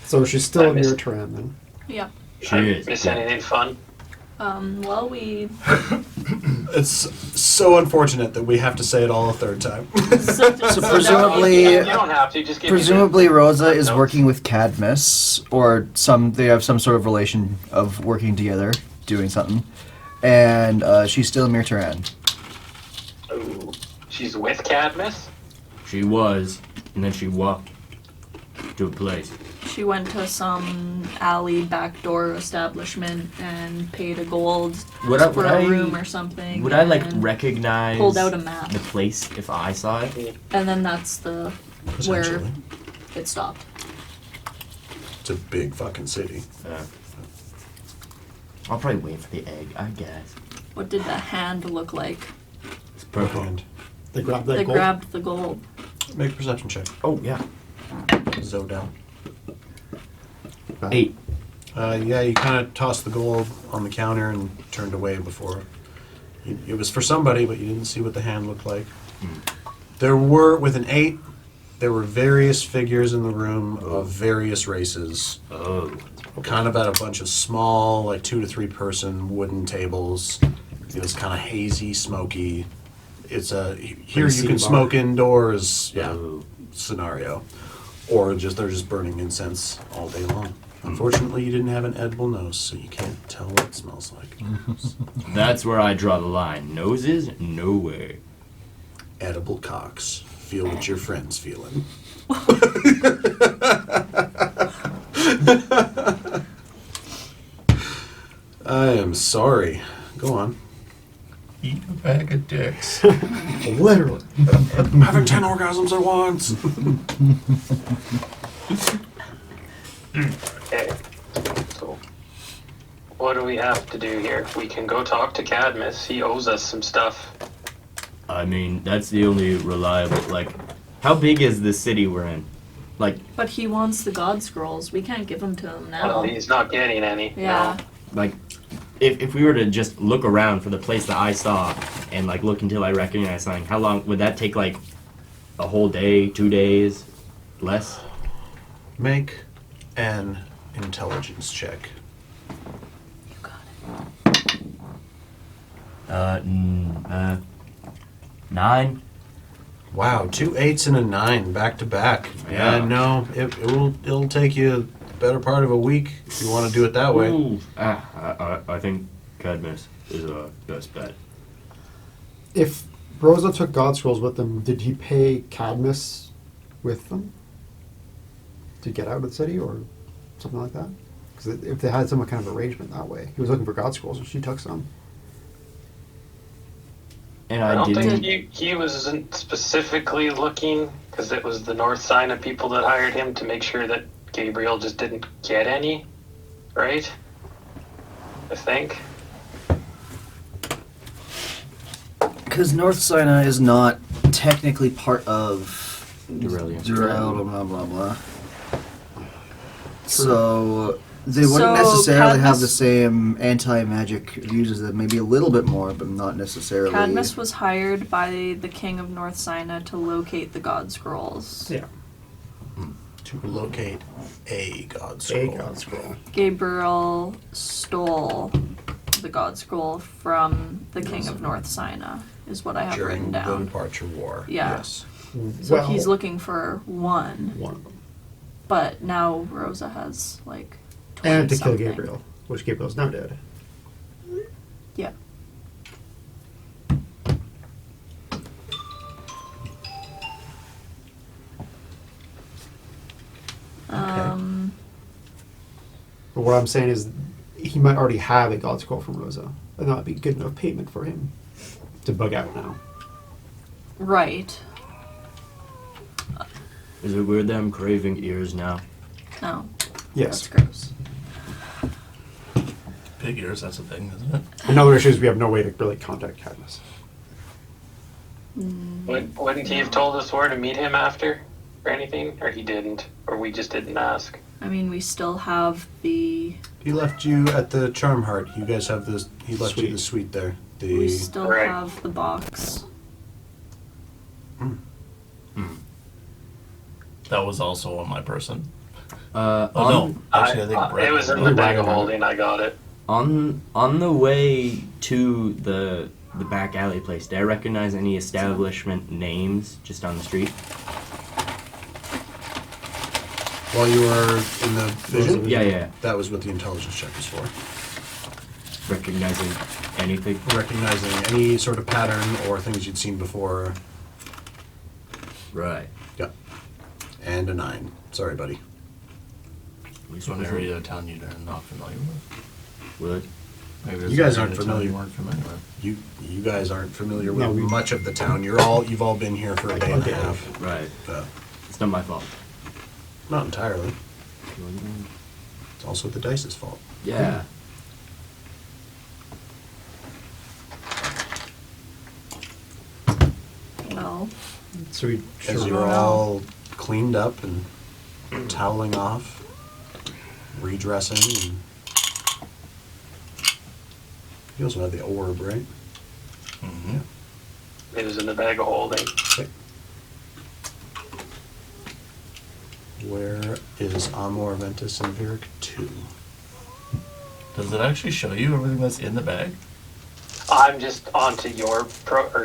So she's still I in missed- your Turan then. Yeah. She is. Miss yeah. anything fun? Well, we. It's so unfortunate that we have to say it all a third time. So presumably, You don't have to. Just give me the- presumably Rosa is notes. working with Cadmus, or they have some sort of relation of working together, doing something, and she's still Mir Turan. Ooh, she's with Cadmus? She was, and then she walked to a place. She went to some alley backdoor establishment and paid a gold Would I- for would a I- room or something. Would I like and recognize pulled out a map, the place if I saw it? and then that's the where Essentially. it stopped. It's a big fucking city. I'll probably wait for the egg, I guess. What did the hand look like? It's purple. And They grabbed that They gold. grabbed the gold. make a perception check. Oh yeah. Zodel. 8. Yeah, you kind of tossed the gold on the counter and turned away before. It was for somebody, but you didn't see what the hand looked like. There were, with an 8, there were various figures in the room of various races. Oh. Kind of at a bunch of small, like 2 to 3 person wooden tables. It was kind of hazy, smoky. It's a here you Scene can bar. smoke indoors, yeah, Oh. scenario, or just they're just burning incense all day long. Unfortunately, you didn't have an edible nose, so you can't tell what it smells like. That's where I draw the line. Noses, no way. Edible cocks. Feel what your friend's feeling. I am sorry. Go on. Eat a bag of dicks. Literally. Having 10 orgasms at once. Okay. So, what do we have to do here? We can go talk to Cadmus. He owes us some stuff. I mean, that's the only reliable, like, how big is the city we're in? Like, But he wants the God Scrolls. We can't give them to him now. Well, he's not getting any. Yeah. like, if we were to just look around for the place that I saw and, like, look until I recognize something, how long, would that take, like, a whole day, 2 days, less? Make an intelligence check. You got it. 9. Wow, 2 8s and a 9 back to back. Yeah. No, it'll take you the better part of a week if you want to do it that way. Ooh. I think Cadmus is our best bet. If Rosa took God Scrolls with them, did he pay Cadmus with them to get out of the city or something like that? Because if they had some kind of arrangement that way, he was looking for God Scrolls and she took some. And I I don't didn't. think he wasn't specifically looking, because it was the North Sign of people that hired him to make sure that Gabriel just didn't get any, right? I think. Because North Sinai is not technically part of Durelium. Durel, blah blah blah. So they wouldn't So necessarily have Cadmus- the same anti-magic views as them. Maybe a little bit more, but not necessarily. Cadmus was hired by the king of North Sinai to locate the God Scrolls. Yeah. To locate a God Scroll. A God Scroll. Gabriel stole the God Scroll from the king of North Sinai, is what I have During written the down. Departure War. Yeah. Yes. So he's looking for one, one of them. but now Rosa has like 20 And to kill something. Gabriel, which Gabriel's now dead. Yeah. But what I'm saying is, he might already have a God Scroll from Rosa, and that would be good enough payment for him to bug out now. Right. Is it weird that I'm craving ears now? No. Yes. That's gross. Pig ears, that's a thing, isn't it? Another issue is we have no way to really contact Cadmus. Wouldn't he have told us where to meet him after, or anything, or he didn't, or we just didn't ask? I mean, we still have the. He left you at the Charm Heart. You guys have this. He left you the suite there. We The still Right. have the box. That was also on my person. On, Oh no, actually I think Brett it was in Brett- the bag of Brett- holding. I got it. on the way to the back alley place, did I recognize any establishment names just on the street? while you were in the vision. Yeah. That was what the intelligence check was for. Recognizing anything? Recognizing any sort of pattern or things you'd seen before. Right. Yeah. And a 9. Sorry, buddy. It's an area of town you're not familiar with. Would? Maybe there's You guys an aren't area of town familiar. You weren't familiar with. You guys aren't familiar with No, we- much of the town. You've all been here for a day and a Okay. half. Right. Uh, It's not my fault. not entirely. It's also the dice's fault. Yeah. Well, So we As sure. you're all cleaned up and toweling off, redressing, and you also have the orb, right? Mm-hmm. It was in the bag of holding. Okay. Where is Amor, Ventus, and Vieric 2? Does it actually show you everything that's in the bag? I'm just onto your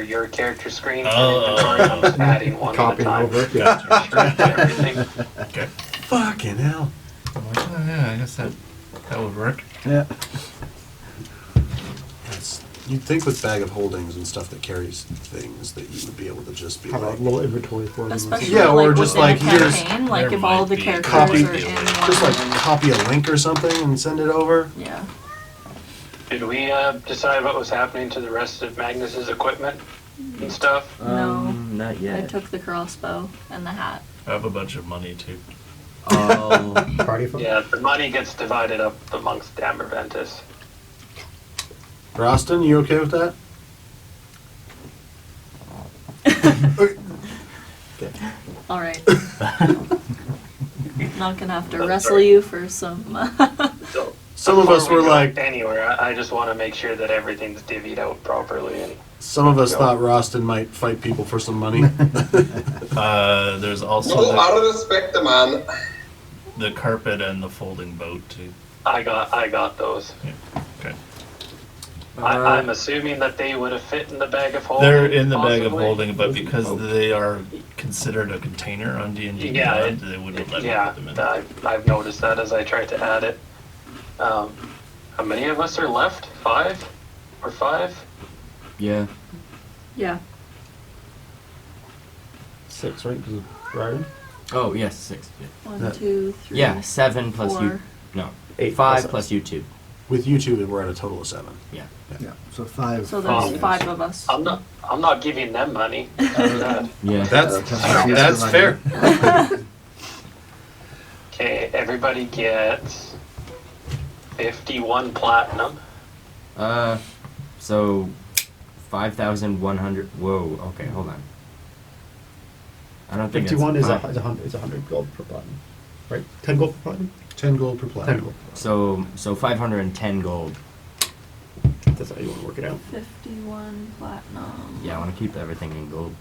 your character screen. Oh. I'm just adding one at a Copying time. over. Yeah. Everything. Okay. Fucking hell. I'm like, oh yeah, I guess that would work. Yeah. You'd think with bag of holdings and stuff that carries things that you would be able to just be Have a like, little inventory for them. especially Yeah, or like just within like, a here's- campaign, like there if all might the be characters copy- are in one. just like copy a link or something and send it over. Yeah. Did we decide what was happening to the rest of Magnus's equipment and stuff? No. Not I yet. took the crossbow and the hat. I have a bunch of money too. Oh. Party phone? Yeah, the money gets divided up amongst Dammer Ventus. Rostin, you okay with that? All right. Not gonna have to Oh, wrestle sorry. you for some. So Some of us before were we go like, anywhere. I just want to make sure that everything's divvied out properly. And some of us thought Rostin might fight people for some money. There's also No, I respect the man. the carpet and the folding boat too. I got those. Yeah. Okay. I'm assuming that they would have fit in the bag of holding. They're in the bag of possibly. holding, but because they are considered a container on D&D Yeah, Beyond, they wouldn't let me Yeah, put them in. I've noticed that as I tried to add it. How many of us are left? 5 or 5? Yeah. Yeah. 6, right? Because of Ryden? Oh, yes, 6. Yeah, 1, 2, 3. yeah 7 plus you. 4. No. 8 5 plus plus you 2. With you two, we're at a total of 7. Yeah. Yeah. So 5. So there's Oh. 5 of us. I'm not giving them money. Yeah. That's fair. Okay, everybody gets 51 platinum. So 5,100. Whoa. Okay, hold on. I don't think 51 is it's 100 gold per platinum. Right? 10 gold per platinum? 10 gold per 10 platinum. gold. So 510 gold. That's how you want to work it out. 51 platinum. Yeah, I want to keep everything in gold.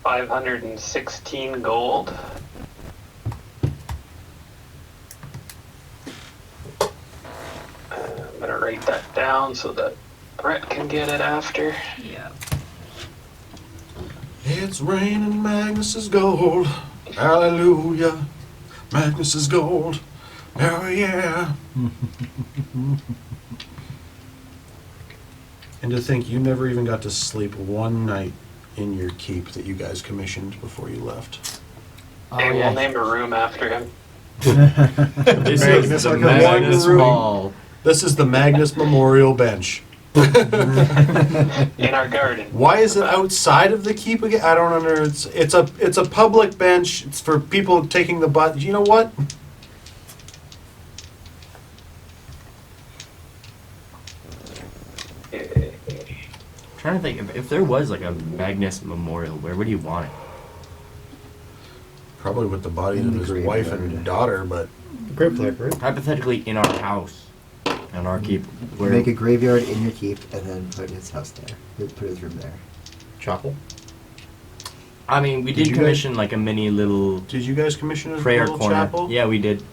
516 gold. I'm gonna write that down so that Brett can get it after. Yeah. It's raining Magnus's gold. Hallelujah. Magnus's gold. Oh yeah. And to think you never even got to sleep one night in your keep that you guys commissioned before you left. Hey, we'll name a room after him. This Magnus, is the like a Magnus one room. Hall. This is the Magnus Memorial Bench. In our garden. Why is it outside of the keep again? I don't under. It's a public bench. It's for people taking the butt. You know what? Trying to think if there was like a Magnus Memorial, where would you want it? Probably with the bodies In of the his graveyard. wife and daughter, but Great player, right? Hypothetically, in our house, in our keep. Where Make a graveyard in your keep and then put his house there. Put his room there. Chapel. I mean, we Did did you commission like a mini little did you guys commission a prayer little corner. chapel? Yeah, we did.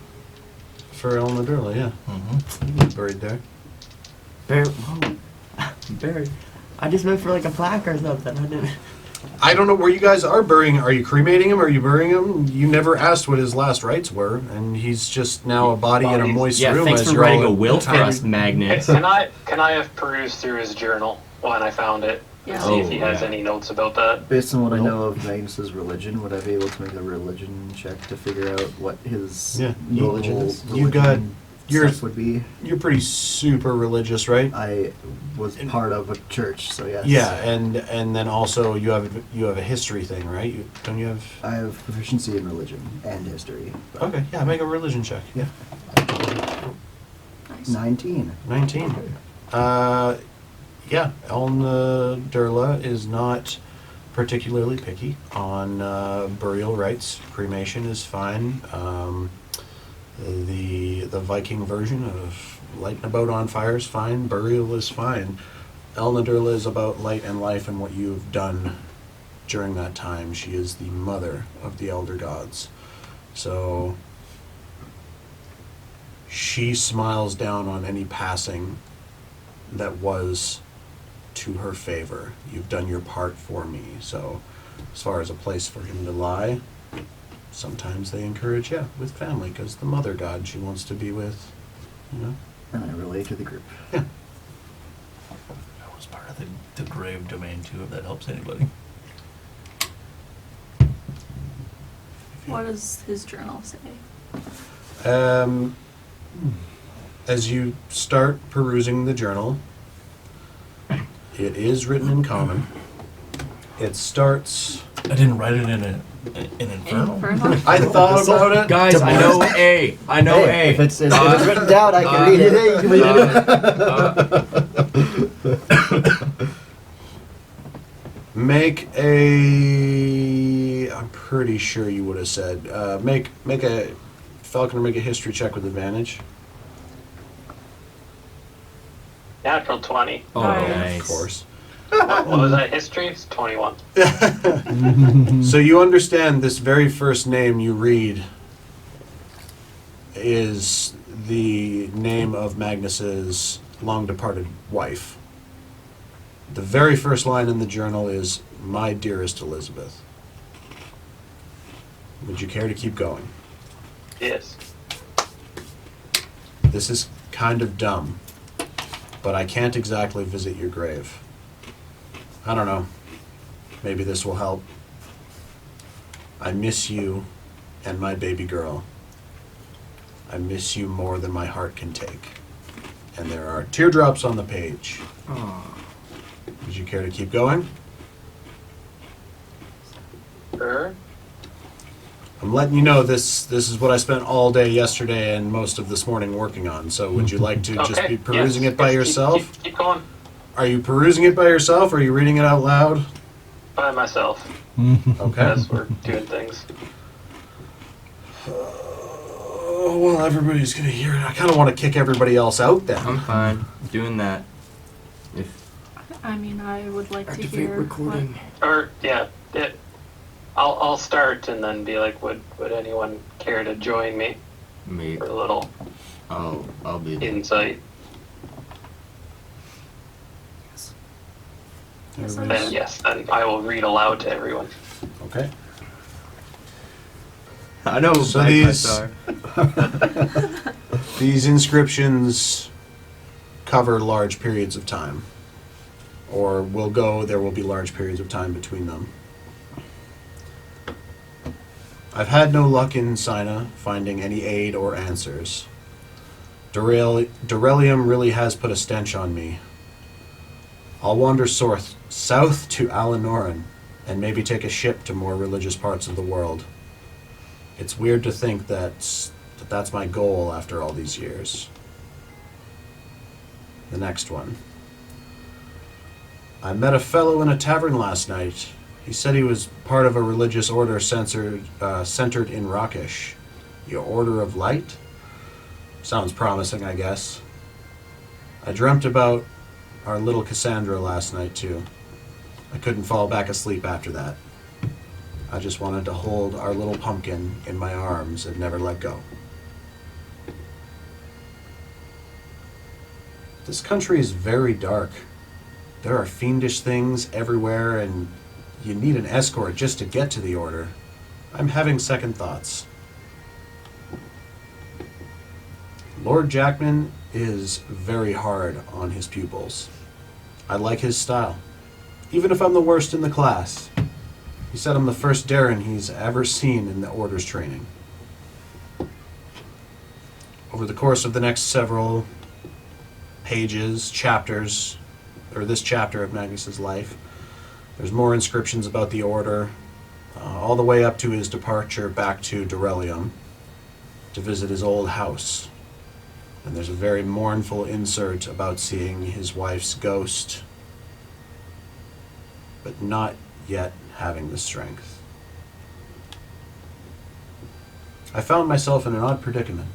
For El Madurla, yeah. Mm-hmm. Buried there. Whoa. Barry. I just meant for like a plaque or something. I didn't. I don't know where you guys are burying. Are you cremating him? Are you burying him? You never asked what his last rites were, and he's just now a body in a moist Yeah, room. thanks as for you're writing all a will for tiny- us, Magnus. Can I have perused through his journal when I found it? Yeah. See if he Oh, has yeah. any notes about that. Based on what I Nope. know of Magnus's religion, would I be able to make a religion check to figure out what his Yeah. religion You- is? you got- you're- stuff would be? You're pretty super religious, right? I was part of a church, so yes. Yeah, and then also you have a history thing, right? Don't you have? I have proficiency in religion and history. but Okay, yeah, make a religion check. Yeah. Nice. 19. 19. Yeah, Elna Durla is not particularly picky on burial rites. Cremation is fine. The Viking version of lighting a boat on fire is fine. Burial is fine. Elna Durla is about light and life and what you've done during that time. She is the mother of the elder gods. So she smiles down on any passing that was to her favor. You've done your part for me. So as far as a place for him to lie, sometimes they encourage, yeah, with family, because the mother god she wants to be with, you know. And I relate to the group. Yeah. That was part of the grave domain too, if that helps anybody. What does his journal say? As you start perusing the journal, it is written in common. It starts. I didn't write it in an infernal. Infernal? I thought about it. Guys, I know A. I know Hey, A. if it's written down, I can read it. Make a. I'm pretty sure you would have said. Make a. Falconer, make a history check with advantage. Natural 20. Oh, Nice. nice. Of course. What was that? History? It's 21. So you understand this very first name you read is the name of Magnus's long-departed wife. The very first line in the journal is, "My dearest Elizabeth." Would you care to keep going? Yes. This is kind of dumb, but I can't exactly visit your grave. I don't know. Maybe this will help. I miss you and my baby girl. I miss you more than my heart can take. And there are teardrops on the page. Would you care to keep going? Sure. I'm letting you know this is what I spent all day yesterday and most of this morning working on. So would you like to just be perusing it by yourself? Keep going. Are you perusing it by yourself or are you reading it out loud? By myself. Okay. As we're doing things. Oh, well, everybody's going to hear it. I kind of want to kick everybody else out then. I'm fine doing that. If I mean, I would like to activate hear recording. Or yeah, I'll start and then be like, would anyone care to join me Maybe for a little I'll be there. insight? Everybody's- Then yes, then I will read aloud to everyone. Okay. I know So bagpipes these inscriptions cover large periods of time. Or there will be large periods of time between them. I've had no luck in Sina finding any aid or answers. Durelium really has put a stench on me. I'll wander south to Alanoran and maybe take a ship to more religious parts of the world. It's weird to think that's my goal after all these years. The next one. I met a fellow in a tavern last night. He said he was part of a religious order centered in Rakish. The Order of Light? Sounds promising, I guess. I dreamt about our little Cassandra last night, too. I couldn't fall back asleep after that. I just wanted to hold our little pumpkin in my arms and never let go. This country is very dark. There are fiendish things everywhere, and you need an escort just to get to the Order. I'm having second thoughts. Lord Jackman is very hard on his pupils. I like his style, even if I'm the worst in the class. He said I'm the first Darren he's ever seen in the Order's training. Over the course of the next several pages, chapters, or this chapter of Magnus's life, there's more inscriptions about the Order, all the way up to his departure back to Durelium to visit his old house. And there's a very mournful insert about seeing his wife's ghost, but not yet having the strength. I found myself in an odd predicament.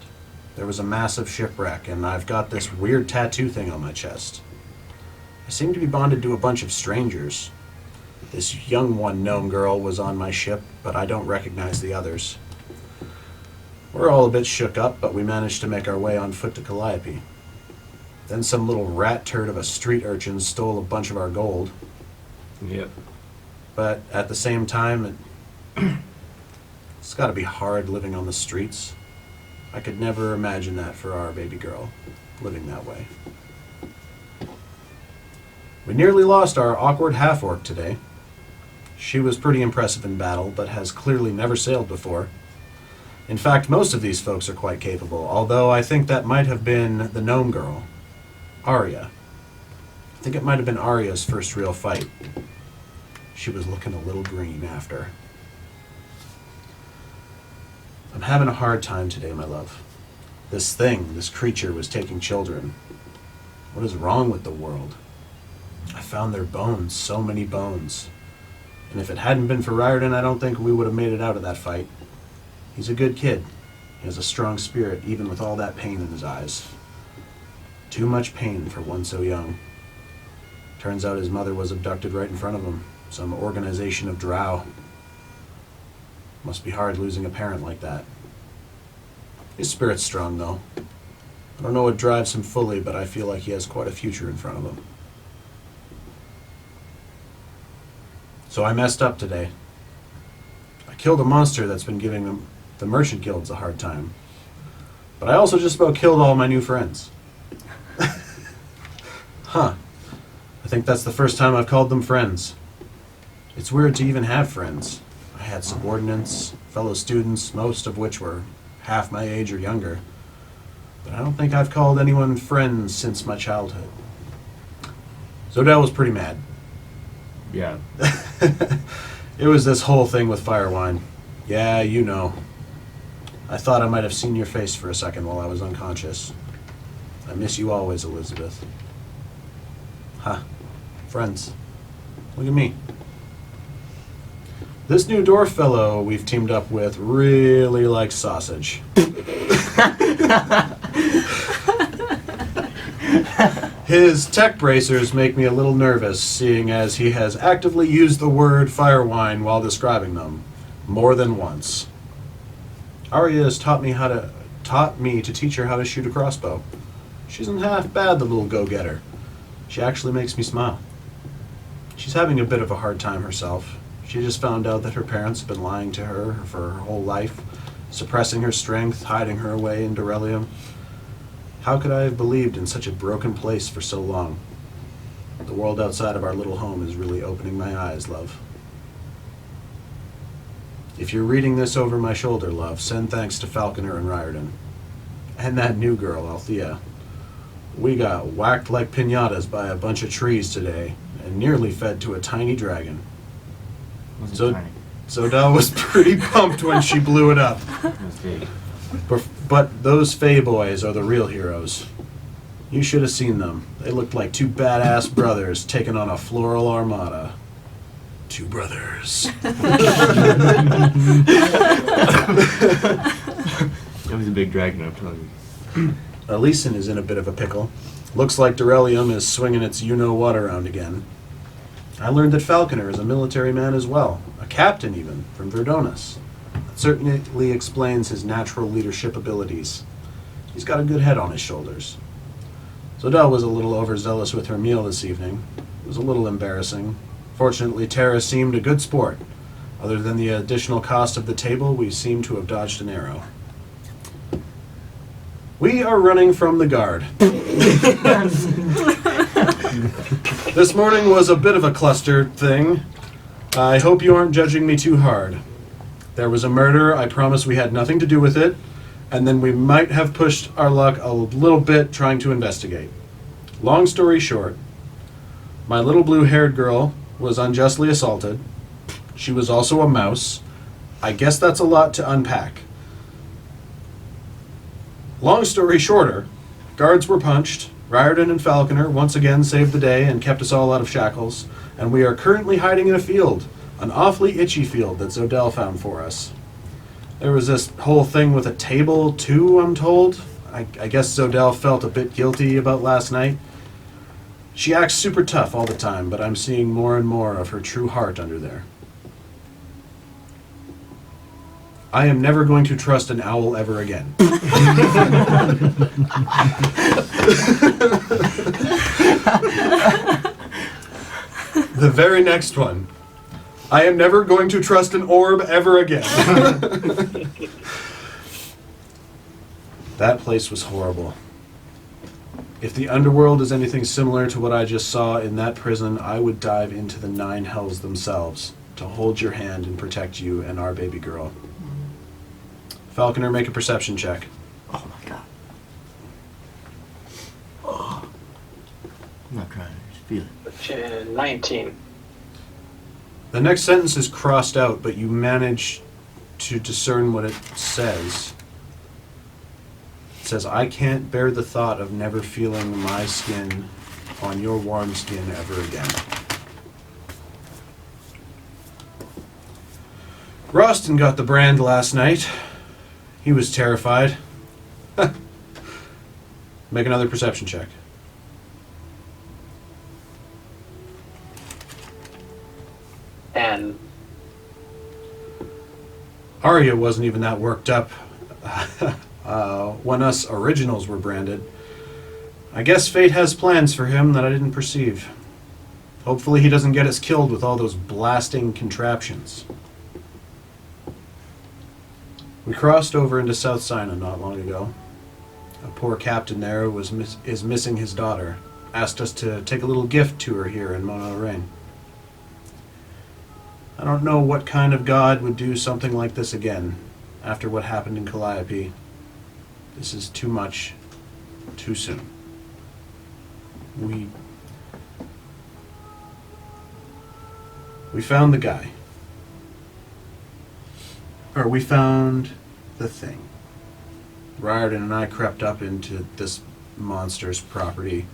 There was a massive shipwreck, and I've got this weird tattoo thing on my chest. I seem to be bonded to a bunch of strangers. This young one gnome girl was on my ship, but I don't recognize the others. We're all a bit shook up, but we managed to make our way on foot to Calliope. Then some little rat turd of a street urchin stole a bunch of our gold. Yep. But at the same time, it's got to be hard living on the streets. I could never imagine that for our baby girl, living that way. We nearly lost our awkward half-orc today. She was pretty impressive in battle, but has clearly never sailed before. In fact, most of these folks are quite capable, although I think that might have been the gnome girl, Arya. I think it might have been Arya's first real fight. She was looking a little green after. I'm having a hard time today, my love. This creature was taking children. What is wrong with the world? I found their bones, so many bones. And if it hadn't been for Riordan, I don't think we would have made it out of that fight. He's a good kid. He has a strong spirit, even with all that pain in his eyes. Too much pain for one so young. Turns out his mother was abducted right in front of him. Some organization of drow. Must be hard losing a parent like that. His spirit's strong, though. I don't know what drives him fully, but I feel like he has quite a future in front of him. So I messed up today. I killed a monster that's been giving the merchant guilds a hard time. But I also just about killed all my new friends. Huh. I think that's the first time I've called them friends. It's weird to even have friends. I had subordinates, fellow students, most of which were half my age or younger. But I don't think I've called anyone friends since my childhood. Zodell was pretty mad. Yeah. It was this whole thing with Firewine. Yeah, you know. I thought I might have seen your face for a second while I was unconscious. I miss you always, Elizabeth. Huh. Friends. Look at me. This new dwarf fellow we've teamed up with really likes sausage. His tech bracers make me a little nervous, seeing as he has actively used the word Firewine while describing them, more than once. Arya has taught me to teach her how to shoot a crossbow. She isn't half bad, the little go-getter. She actually makes me smile. She's having a bit of a hard time herself. She just found out that her parents have been lying to her for her whole life, suppressing her strength, hiding her away in Dorelium. How could I have believed in such a broken place for so long? The world outside of our little home is really opening my eyes, love. If you're reading this over my shoulder, love, send thanks to Falconer and Riordan. And that new girl, Althea. We got whacked like piñatas by a bunch of trees today and nearly fed to a tiny dragon. Wasn't tiny. Zodell was pretty pumped when she blew it up. It was big. But those Fey boys are the real heroes. You should have seen them. They looked like two badass brothers taking on a floral armada. Two brothers. It was a big dragon, I'm telling you. Elysian is in a bit of a pickle. Looks like Dorelium is swinging its you-know-what around again. I learned that Falconer is a military man as well, a captain even, from Verdonis. That certainly explains his natural leadership abilities. He's got a good head on his shoulders. Zodell was a little overzealous with her meal this evening. It was a little embarrassing. Fortunately, Tara seemed a good sport. Other than the additional cost of the table, we seem to have dodged an arrow. We are running from the guard. This morning was a bit of a cluster thing. I hope you aren't judging me too hard. There was a murder, I promise we had nothing to do with it, and then we might have pushed our luck a little bit trying to investigate. Long story short, my little blue-haired girl was unjustly assaulted. She was also a mouse. I guess that's a lot to unpack. Long story shorter, guards were punched, Riordan and Falconer once again saved the day and kept us all out of shackles, and we are currently hiding in a field, an awfully itchy field that Zodell found for us. There was this whole thing with a table, too, I'm told. I guess Zodell felt a bit guilty about last night. She acts super tough all the time, but I'm seeing more and more of her true heart under there. I am never going to trust an owl ever again. The very next one. I am never going to trust an orb ever again. That place was horrible. If the underworld is anything similar to what I just saw in that prison, I would dive into the 9 hells themselves to hold your hand and protect you and our baby girl. Falconer, make a perception check. Oh my god. Oh. I'm not crying, I just feel it. 19. The next sentence is crossed out, but you manage to discern what it says. It says, I can't bear the thought of never feeling my skin on your warm skin ever again. Roston got the brand last night. He was terrified. Make another perception check. Arya wasn't even that worked up when us originals were branded. I guess fate has plans for him that I didn't perceive. Hopefully he doesn't get us killed with all those blasting contraptions. We crossed over into South Sinai not long ago. A poor captain there is missing his daughter. Asked us to take a little gift to her here in Mona Rain. I don't know what kind of god would do something like this again after what happened in Calliope. This is too much, too soon. We found the guy. Or we found the thing. Riordan and I crept up into this monster's property.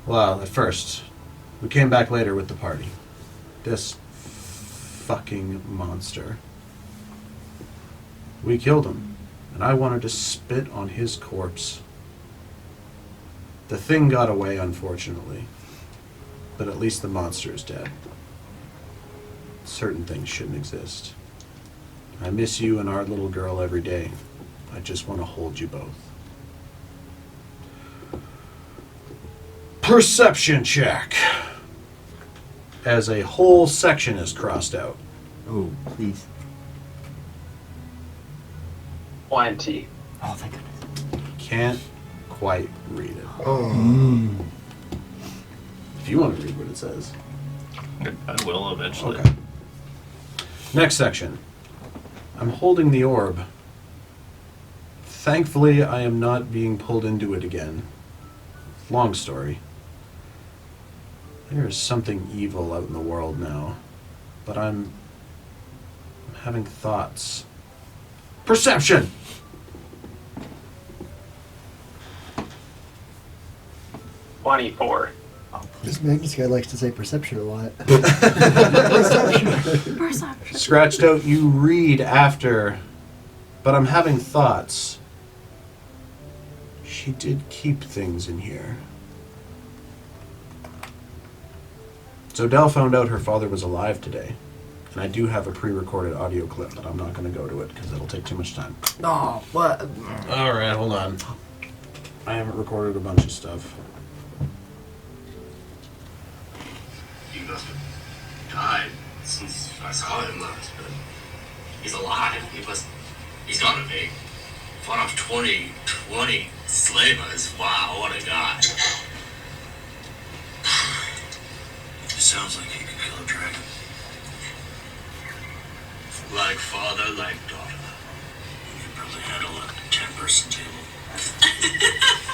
Well, at first. We came back later with the party. This fucking monster. We killed him, and I wanted to spit on his corpse. The thing got away, unfortunately. But at least the monster is dead. Certain things shouldn't exist. I miss you and our little girl every day. I just want to hold you both. Perception check. As a whole section is crossed out. Oh, please. 20. Oh, thank goodness. Can't quite read it. Oh. If you want to read what it says. I will eventually. Okay. Next section. I'm holding the orb. Thankfully, I am not being pulled into it again. Long story. There is something evil out in the world now, but I'm having thoughts. Perception! $24. This Magnus guy likes to say perception a lot. Perception. Scratched out, you read after, but I'm having thoughts. She did keep things in here. So Dell found out her father was alive today, and I do have a pre-recorded audio clip, but I'm not going to go to it because it'll take too much time. Oh, what? All right, hold on. I haven't recorded a bunch of stuff. He must have died since I saw him last, but he's alive. He's gotta be. Fought off 20 slavers. Wow, what a guy. Sounds like he could kill a dragon. Like father, like daughter. You could probably handle a 10-person table.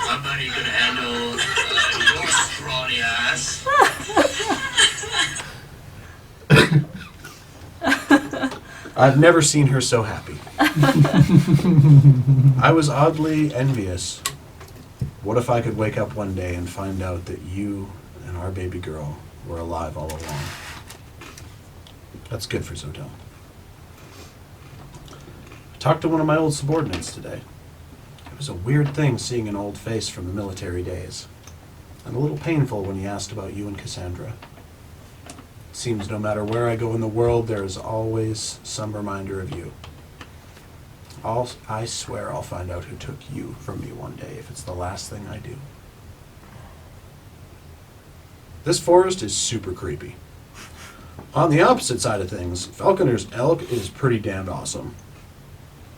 I bet he could handle your scrawny ass. I've never seen her so happy. I was oddly envious. What if I could wake up one day and find out that you and our baby girl were alive all along? That's good for Zotel. I talked to one of my old subordinates today. It was a weird thing seeing an old face from the military days. And a little painful when he asked about you and Cassandra. Seems no matter where I go in the world, there is always some reminder of you. I swear I'll find out who took you from me one day if it's the last thing I do. This forest is super creepy. On the opposite side of things, Falconer's elk is pretty damned awesome.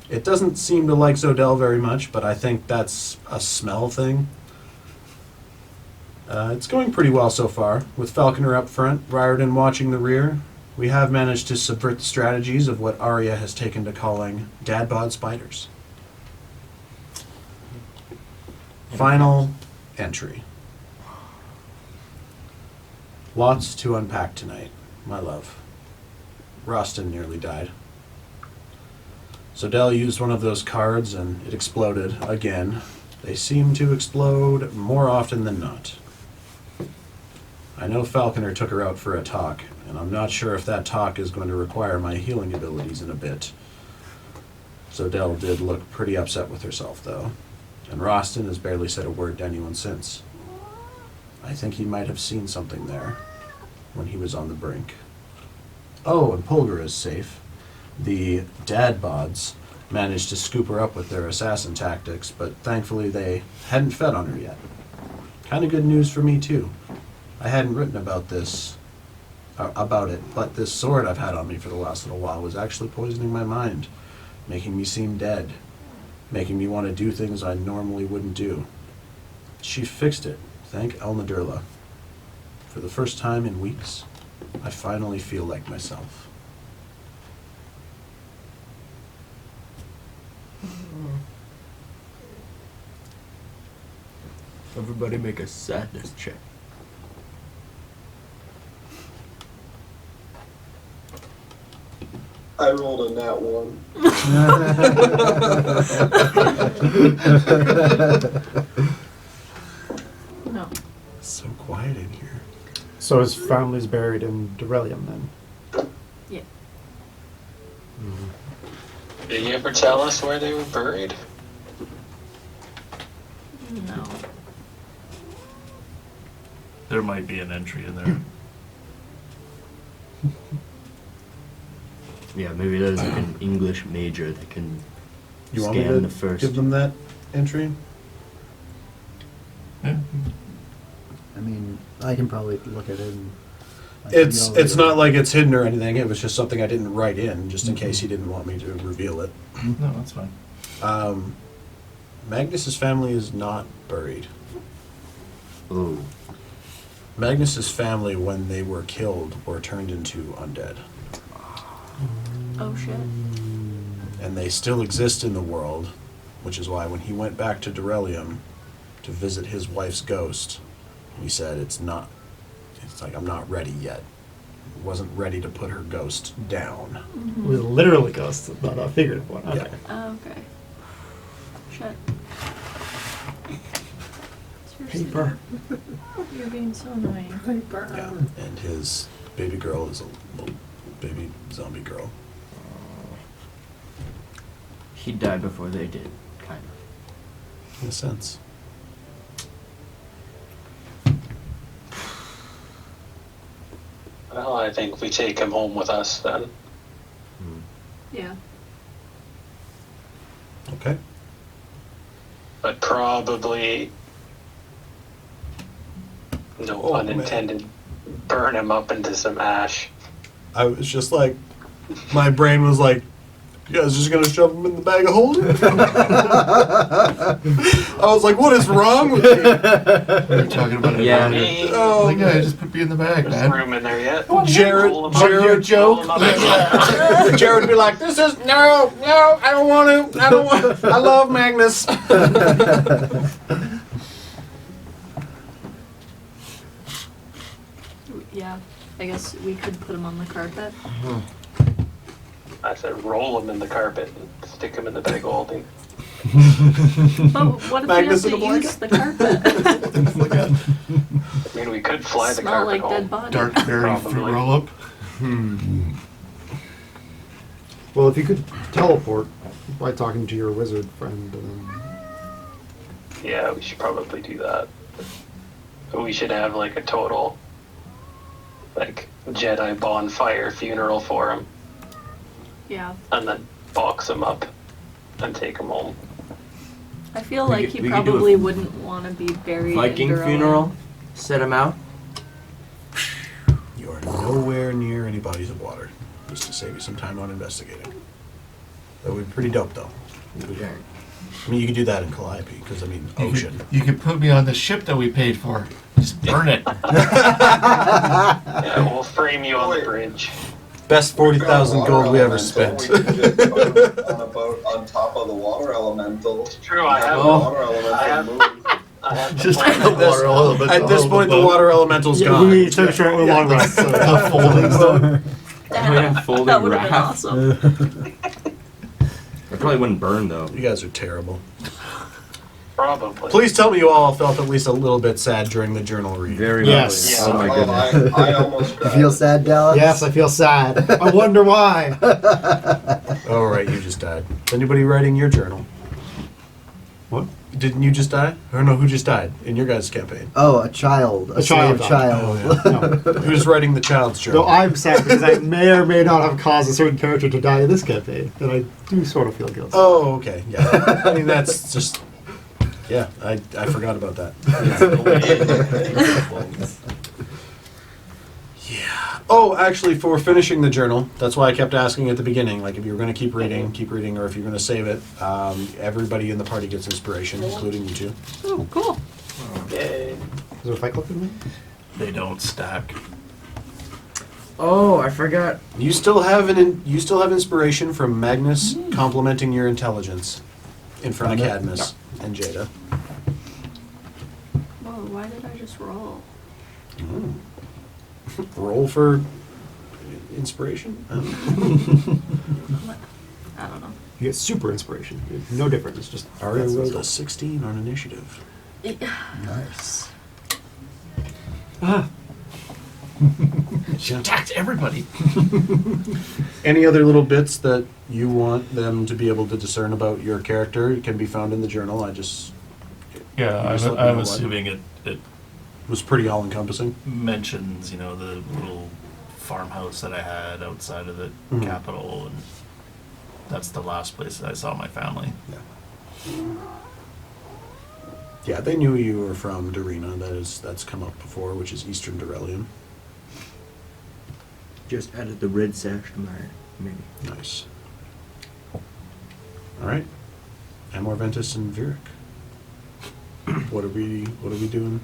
It doesn't seem to like Zodell very much, but I think that's a smell thing. It's going pretty well so far, with Falconer up front, Riordan watching the rear. We have managed to subvert the strategies of what Arya has taken to calling dad bod spiders. Final entry. Lots to unpack tonight, my love. Rostin nearly died. Zodell used one of those cards and it exploded again. They seem to explode more often than not. I know Falconer took her out for a talk, and I'm not sure if that talk is going to require my healing abilities in a bit. Zodell did look pretty upset with herself, though, and Rostin has barely said a word to anyone since. I think he might have seen something there when he was on the brink. Oh, and Pulgar is safe. The dad bods managed to scoop her up with their assassin tactics, but thankfully they hadn't fed on her yet. Kind of good news for me too. I hadn't written about it, but this sword I've had on me for the last little while was actually poisoning my mind, making me seem dead, making me want to do things I normally wouldn't do. She fixed it, thank Elnadurla. For the first time in weeks, I finally feel like myself. Everybody make a sadness check. I rolled a nat 1. No. So quiet in here. So his family's buried in Dorelium then? Yeah. Did you ever tell us where they were buried? No. There might be an entry in there. Yeah, maybe there's like an English major that can You want me scan to the first. give them that entry? Yeah. I mean, I can probably look at it. And I can It's go over not like it's hidden or anything. It was just something I didn't write in, just in case he didn't want me to reveal it. No, that's fine. Magnus's family is not buried. Oh, Magnus's family, when they were killed, were turned into undead. Oh shit. And they still exist in the world, which is why when he went back to Dorelium to visit his wife's ghost, he said it's like, I'm not ready yet. Wasn't ready to put her ghost down. Mm-hmm. With literally ghosts, not a figurative one. Okay. Yeah. Oh, okay. Shit. Seriously, Paper. You're being so annoying. Yeah. And his baby girl is a little baby zombie girl. he died before they did, kind of. In a sense. Well, I think we take him home with us then. Yeah. Okay. But probably, no Oh, pun man. intended, burn him up into some ash. I was just like, my brain was like, you guys just gonna shove him in the bag of holding? I was like, what is wrong with me? You're talking about it. Yeah. Oh, Like, yeah, just put me in the bag, There's man. room in there yet. Jared, Roll him up. Jared, Your joke. Roll him up. Jared would be like, this is, no, I don't want to, I love Magnus. Yeah. I guess we could put him on the carpet. I said roll him in the carpet and stick him in the bag of holding. But what if Magnus we in a have to use the carpet? I mean, we could fly the Smell carpet like dead home. body. Dark berry fruit Probably. roll up. Well, if you could teleport by talking to your wizard friend, Yeah, we should probably do that. We should have like a total, like, Jedi bonfire funeral for him, Yeah. and then box him up and take him home. I feel We like could- he we could do a probably wouldn't want to be buried Viking in Durham. funeral, set him out. You are nowhere near any bodies of water, just to save you some time on investigating. That would be pretty dope, though. I mean, you could do that in Calliope, because, I mean, ocean. You could put me on the ship that we paid for. Just burn it. Yeah, we'll frame you on the bridge. Best 40,000 gold we ever spent. We could just put it on a boat on top of the water elemental. True, I have. The water I have. elemental move. I have the Just plan. the water element. At this point, the water elemental's gone. we took a short long rest. So. The folding stone. Yeah, folding That would have been raft. awesome. It probably wouldn't burn though. You guys are terrible. Probably. Please tell me you all felt at least a little bit sad during the journal read. Very Yes. much. Yeah. Oh my Oh, goodness. I almost You cried. feel sad, Dallas? Yes, I feel sad. I wonder why. Oh, right, you just died. Is anybody writing your journal? What? Didn't you just die? Or no, who just died in your guys' campaign? Oh, a child. A child slave died. child. No. Who's writing the child's journal? No, I'm sad because I may or may not have caused a certain character to die in this campaign, and I do sort of feel guilty. Oh, okay. Yeah. I mean, that's just. Yeah, I forgot about that. Yeah. Oh, actually, for finishing the journal, that's why I kept asking at the beginning, like if you were going to keep reading, or if you're going to save it. Everybody in the party gets inspiration, including you two. Oh, cool. Yay. Is there a fight club in there? They don't stack. Oh, I forgot. You still have inspiration from Magnus complimenting your intelligence in front of Cadmus and Jada. Whoa, why did I just roll? Roll for inspiration. I don't know. You get super inspiration. No difference. It's just Aria rolled a 16 on initiative. Nice. She attacked everybody. Any other little bits that you want them to be able to discern about your character can be found in the journal. Yeah, You just let me know I'm what. assuming it was pretty all-encompassing. mentions, the little farmhouse that I had outside of the Mhm. capital, and that's the last place that I saw my family. Yeah, they knew you were from Darina. That's come up before, which is Eastern Dorelium. Just added the red sash to my maybe. Nice. All right, Amor Ventus and Virik. What are we doing?